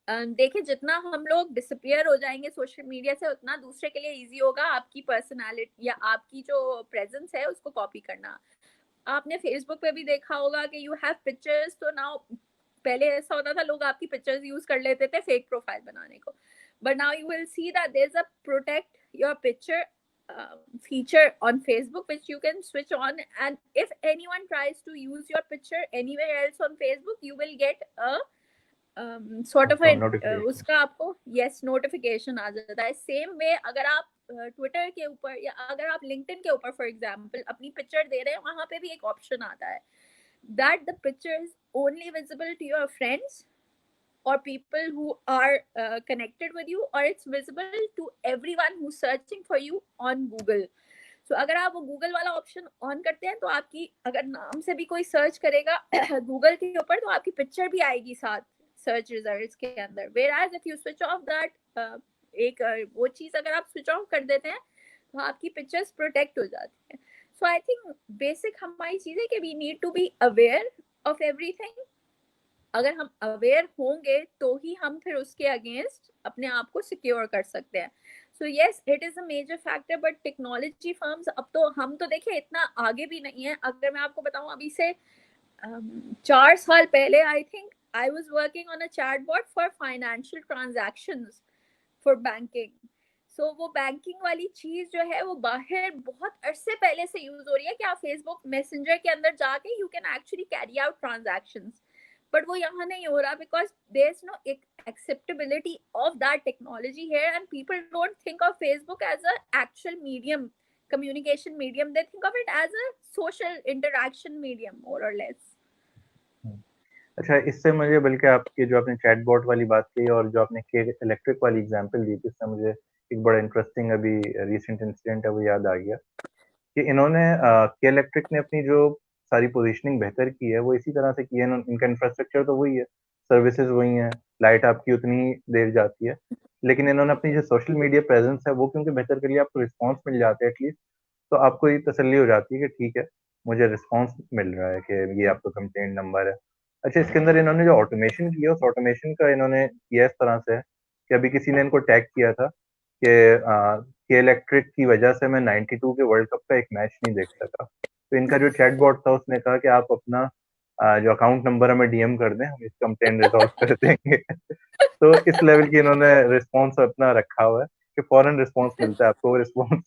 देखिए, जितना हम लोग डिसअपियर हो जाएंगे सोशल मीडिया से, उतना दूसरे के लिए इजी होगा आपकी पर्सनालिटी या आपकी जो प्रेजेंस है उसको कॉपी करना. आपने फेसबुक पे भी देखा होगा कि यू हैव पिक्चर्स, तो नाउ पहले ऐसा होता था लोग आपकी पिक्चर्स यूज कर लेते थे फेक प्रोफाइल बनाने को, but now you will see that there is a protect your picture feature on Facebook which you can switch on, and if anyone tries to use your picture anywhere else on Facebook, you will get a sort of notification. उसका आपको yes notification आ जाता है. Same way अगर आप Twitter के ऊपर या अगर आप लिंक्डइन के ऊपर फॉर एग्जांपल अपनी पिक्चर दे रहे हैं, वहां पे भी एक ऑप्शन आता है that the picture is only visible to your friends or people who are connected with you, or it's visible to everyone who's searching for you on Google. So अगर आप वो गूगल वाला ऑप्शन ऑन करते हैं तो आपकी अगर नाम से भी कोई सर्च करेगा गूगल के ऊपर तो आपकी पिक्चर भी आएगी साथ सर्च रिजल्ट्स के अंदर. whereas if you switch off that एक वो चीज अगर आप स्विच ऑफ कर देते हैं तो आपकी पिक्चर्स प्रोटेक्ट हो जाती है. सो आई थिंक बेसिक हमारी चीज है कि we need to be aware of everything. अगर हम अवेयर होंगे तो ही हम फिर उसके अगेंस्ट अपने आप को सिक्योर कर सकते हैं. So yes it is a major factor, but technology firms अब तो हम तो देखिए इतना आगे भी नहीं है. अगर मैं आपको बताऊं अभी से 4 साल पहले I think I was working on a chatbot for financial transactions for banking. So वो बैंकिंग वाली चीज जो है वो बाहर बहुत अरसे पहले से यूज हो रही है कि आप फेसबुक मैसेंजर के अंदर जाके you can actually carry out transactions. But वो यहाँ नहीं हो रहा because there is no acceptability of that technology here, and people don't think of Facebook as a actual medium, communication medium. They think of it as a social interaction medium more or less. अच्छा, इससे मुझे बल्कि आपकी जो आपने chatbot वाली बात की और जो आपने के इलेक्ट्रिक वाली एग्जांपल दी थी, इससे मुझे एक बड़ा इंटरेस्टिंग अभी रिसेंट इंसिडेंट है वो याद आ गया कि इन्होंने के इलेक्ट्रिक ने अपनी जो सारी पोजीशनिंग बेहतर की है वो इसी तरह से की है. इनका इंफ्रास्ट्रक्चर तो वही है, सर्विसेज वही हैं, लाइट आपकी उतनी देर जाती है, लेकिन इन्होंने अपनी जो सोशल मीडिया प्रेजेंस है वो क्योंकि बेहतर कर लिया, आपको रिस्पॉन्स मिल जाते हैं एटलीस्ट, तो आपको ये तसल्ली हो जाती है कि ठीक है मुझे रिस्पॉन्स मिल रहा है कि ये आपका कंप्लेंट नंबर है. अच्छा, इसके अंदर इन्होंने जो ऑटोमेशन किया उस ऑटोमेशन का इन्होंने किया इस तरह से कि अभी किसी ने इनको टैग किया था कि इलेक्ट्रिक की वजह से मैं 92 के वर्ल्ड कप का एक मैच नहीं देख सका. तो इनका जो चैटबॉट था उसने कहा कि आप अपना जो अकाउंट नंबर हमें डीएम कर दें, हम इस कंप्लेंट रिजॉल्व कर देंगे. तो इस लेवल की इन्होंने रिस्पॉन्स अपना रखा हुआ है कि फौरन रिस्पॉन्स मिलता है आपको. रिस्पॉन्स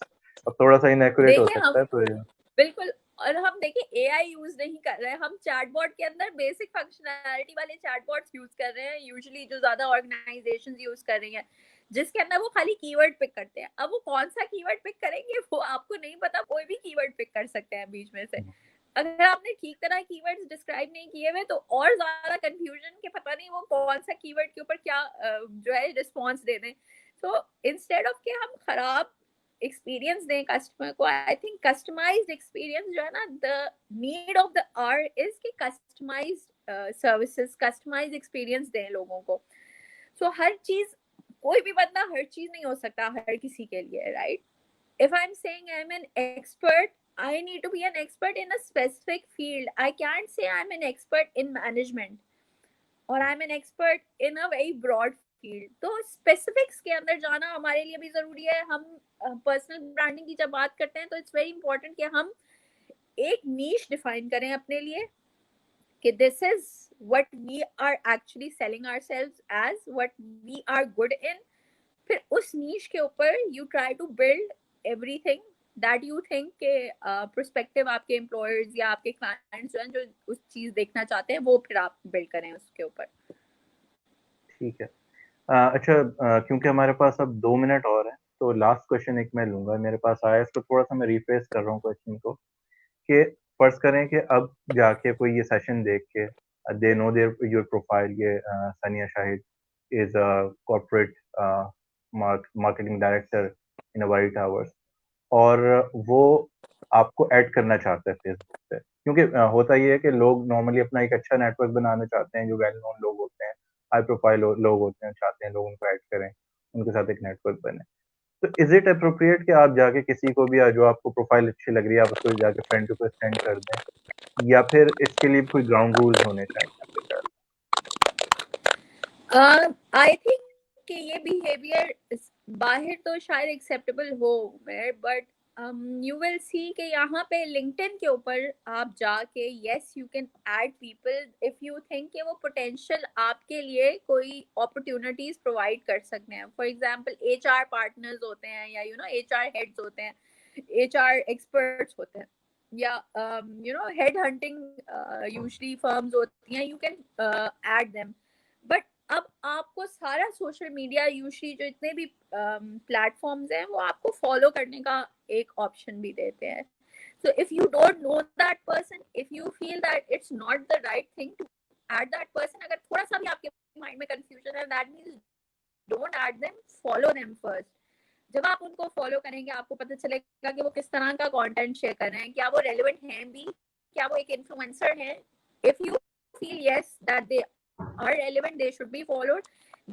अब थोड़ा सा इनएक्यूरेट हो सकता है तो बिल्कुल. और हम देखिए एआई यूज नहीं कर रहे हैं, हम चैटबॉट के अंदर बेसिक फंक्शनैलिटी वाले चैटबॉट्स यूज कर रहे हैं, यूजुअली जो ज्यादा ऑर्गेनाइजेशंस यूज कर रही हैं, जिसके अंदर वो खाली कीवर्ड पिक करते हैं. अब वो कौन सा कीवर्ड पिक करेंगे वो आपको नहीं पता, कोई भी कीवर्ड पिक कर सकते हैं बीच में से. अगर आपने ठीक तरह कीवर्ड्स डिस्क्राइब नहीं किए हुए तो और ज्यादा कंफ्यूजन के पता नहीं वो कौन सा कीवर्ड के ऊपर क्या जो है रिस्पॉन्स दे दें. सो इंस्टेड ऑफ के हम खराब एक्सपीरियंस दें कस्टमर को, आई थिंक कस्टमाइज्ड एक्सपीरियंस जो है ना, the need of the our is कि कस्टमाइज्ड सर्विसेज, कस्टमाइज्ड एक्सपीरियंस दें लोगों को. सो हर चीज, कोई भी बंदा हर चीज नहीं हो सकता हर किसी के लिए, right? If I'm saying I'm an expert, I need to be an expert in a specific field. I can't say I'm an expert in management or I'm an expert in a very broad field. तो specifics के अंदर जाना हमारे लिए भी जरूरी है. हम पर्सनल ब्रांडिंग की जब बात करते हैं तो इट्स वेरी इंपॉर्टेंट कि हम एक नीश डिफाइन करें अपने लिए कि this is what we are actually selling ourselves as, what we are good in. फिर उस नीश के ऊपर you try to build everything that you think के prospective आपके employers या आपके clients जो हैं जो उस चीज देखना चाहते हैं वो फिर आप build करें उसके ऊपर. ठीक है. अच्छा, क्योंकि हमारे पास अब 2 मिनट और हैं तो लास्ट क्वेश्चन एक मैं लूंगा, मेरे पास आया, इसको थोड़ा सा मैं रिफ्रेश कर रहा हूँ क्वेश्चन को कि फर्ज करें कि अब जाके कोई ये सेशन देख के they know their your profile, ये Sania Shahid is a corporate marketing director in White Towers, और वो आपको ऐड करना चाहते हैं फेसबुक पे, क्योंकि होता ये है कि लोग नॉर्मली अपना एक अच्छा नेटवर्क बनाना चाहते हैं, जो वेल नोन लोग होते हैं, हाई प्रोफाइल लोग होते हैं, चाहते हैं लोग उनको ऐड करें, उनके साथ एक नेटवर्क बने. तो इज इट अप्रोप्रिएट कि आप जाके किसी को भी जो आपको प्रोफाइल अच्छी लग रही है आप उसको जाके फ्रेंड रिक्वेस्ट सेंड कर दें, या फिर इसके लिए कोई ग्राउंड रूल्स होने चाहिए आपके ख्याल? आई थिंक कि ये बिहेवियर बाहर तो शायद एक्सेप्टेबल हो, बट you will see कि यहाँ पे LinkedIn के ऊपर आप जाके yes you can add people if you think कि वो potential आपके लिए कोई opportunities provide कर सकते हैं. For example HR partners होते हैं या HR heads होते हैं, HR experts होते हैं, या head hunting usually firms होती हैं, you can add them. But अब आपको सारा सोशल मीडिया यूजली जो इतने भी प्लेटफॉर्म्स हैं वो आपको फॉलो करने का एक ऑप्शन भी देते हैं. So if you don't know that person, if you feel that it's not the right thing to add that person, अगर थोड़ा सा भी आपके माइंड में कंफ्यूजन है, that means don't add them, follow them first. जब आप उनको फॉलो करेंगे आपको पता चलेगा कि वो किस तरह का कंटेंट शेयर कर रहे हैं, क्या वो रेलेवेंट हैं भी, क्या वो एक इन्फ्लुएंसर है. If you feel yes that they are relevant, they should be followed.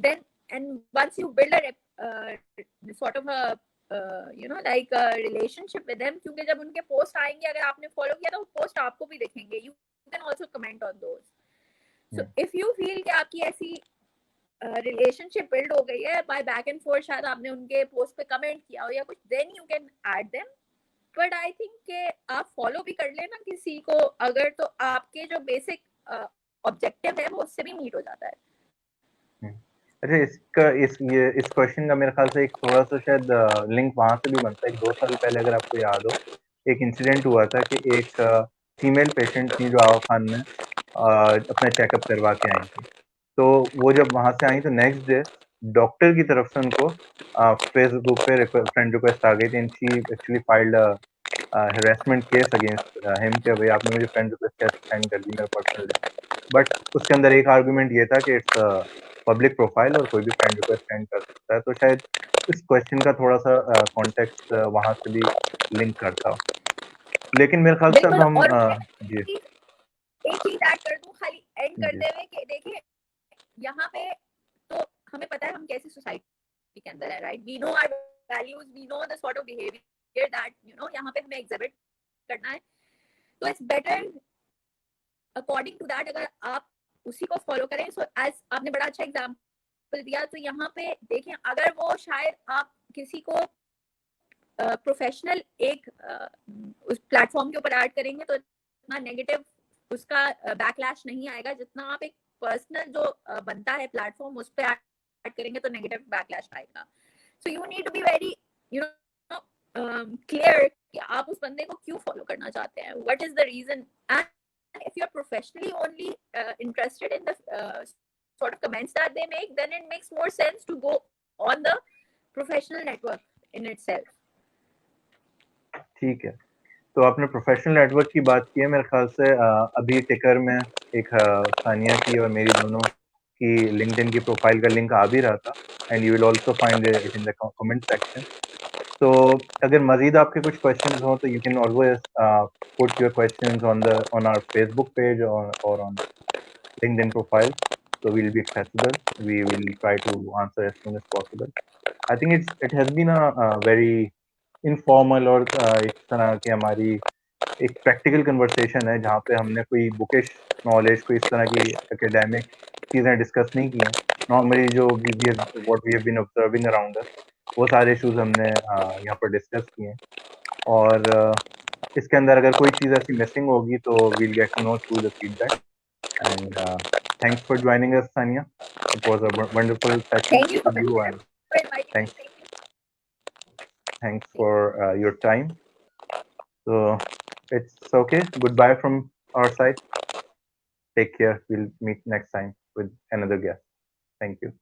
Then, and once you build a sort of a like a relationship with them, क्योंकि जब उनके पोस्ट आएंगे अगर आपने फॉलो किया तो पोस्ट आपको भी दिखेंगे. You can also comment on those. So if you feel कि आपकी ऐसी रिलेशनशिप बिल्ड हो गई है बाय बैक एंड फोर्थ, शायद आपने उनके पोस्ट पे कमेंट किया हो या कुछ, then you can add them. But I think कि आप फॉलो भी कर लेना किसी को अगर, तो आपके जो बेसिक ऑब्जेक्टिव है वो उससे भी मीट हो जाता है. अच्छा, इस क्वेश्चन का मेरे ख्याल से एक थोड़ा सा शायद लिंक वहां से भी बनता है. 2 साल पहले अगर आपको याद हो, एक इंसिडेंट हुआ था कि एक फीमेल पेशेंट थी जो आवा खान में अपना चेकअप करवा के आई थी. तो वो जब वहां से आई तो नेक्स्ट डे डॉक्टर की तरफ से उनको फेसबुक पे फ्रेंड रिक्वेस्ट आ गई थी, and she actually filed harassment case against him कि भाई आपने मुझे फ्रेंड रिक्वेस्ट कैसे सेंड कर दी मेरा पर्सनल. बट उसके अंदर एक आर्गुमेंट ये था कि इट्स पब्लिक प्रोफाइल और कोई भी फ्रेंड रिक्वेस्ट सेंड कर सकता है. तो शायद इस क्वेश्चन का थोड़ा सा कॉन्टेक्स्ट वहां से भी लिंक करता हो. लेकिन मेरे ख्याल से अब हम जी एक चीज ऐड कर दूं खाली एंड जी करते हुए कि देखिए यहाँ पे तो हमें पता है हम कैसी सोसाइटी के अंदर है, right. We know our values, we know the sort of behaviour that यहाँ पे हमें एग्जिबिट करना है. तो it's better according to that अगर आप उसी को फॉलो करें. सो एज आपने बड़ा अच्छा एग्जांपल दिया, तो यहाँ पे देखें अगर वो शायद आप किसी को प्रोफेशनल एक उस प्लेटफॉर्म के ऊपर ऐड करेंगे तो इतना नेगेटिव उसका बैकलैश नहीं आएगा जितना आप एक पर्सनल जो बनता है प्लेटफॉर्म उस पर ऐड करेंगे तो नेगेटिव बैकलैश आएगा. So you need to be very clear कि आप उस बंदे को क्यों फॉलो करना चाहते हैं, what is the reason. And if you are professionally only interested in the sort of comments that they make, then it makes more sense to go on the professional network in itself. ठीक है. तो आपने professional network की बात की है. मेरे ख्याल से अभी टिकर में एक सानिया की और मेरी दोनों की लिंक्डइन की प्रोफाइल का लिंक आ भी रहा था, and you will also find it in the comment section. तो अगर मजीद आपके कुछ क्वेश्चंस हो तो you can always put your questions on our Facebook page और on LinkedIn profile. So we'll be accessible. We will try to answer as soon as possible. I think it has been a very informal और इस तरह की हमारी एक practical conversation है जहाँ पे हमने कोई बुकिश नॉलेज, कोई इस तरह की एकेडमिक चीज़ें डिस्कस नहीं की हैं. नॉर्मली जो what we have been observing around us, वो सारे इश्यूज हमने यहाँ पर डिस्कस किए हैं. और इसके अंदर अगर कोई चीज़ ऐसी मिसिंग होगी तो we'll get to know through the feedback. And thanks for joining us, Sania. It was a wonderful session Thank you with you, and for inviting me. thanks for your time. So it's okay. Goodbye from our side. Take care. We'll meet next time with another guest. Thank you.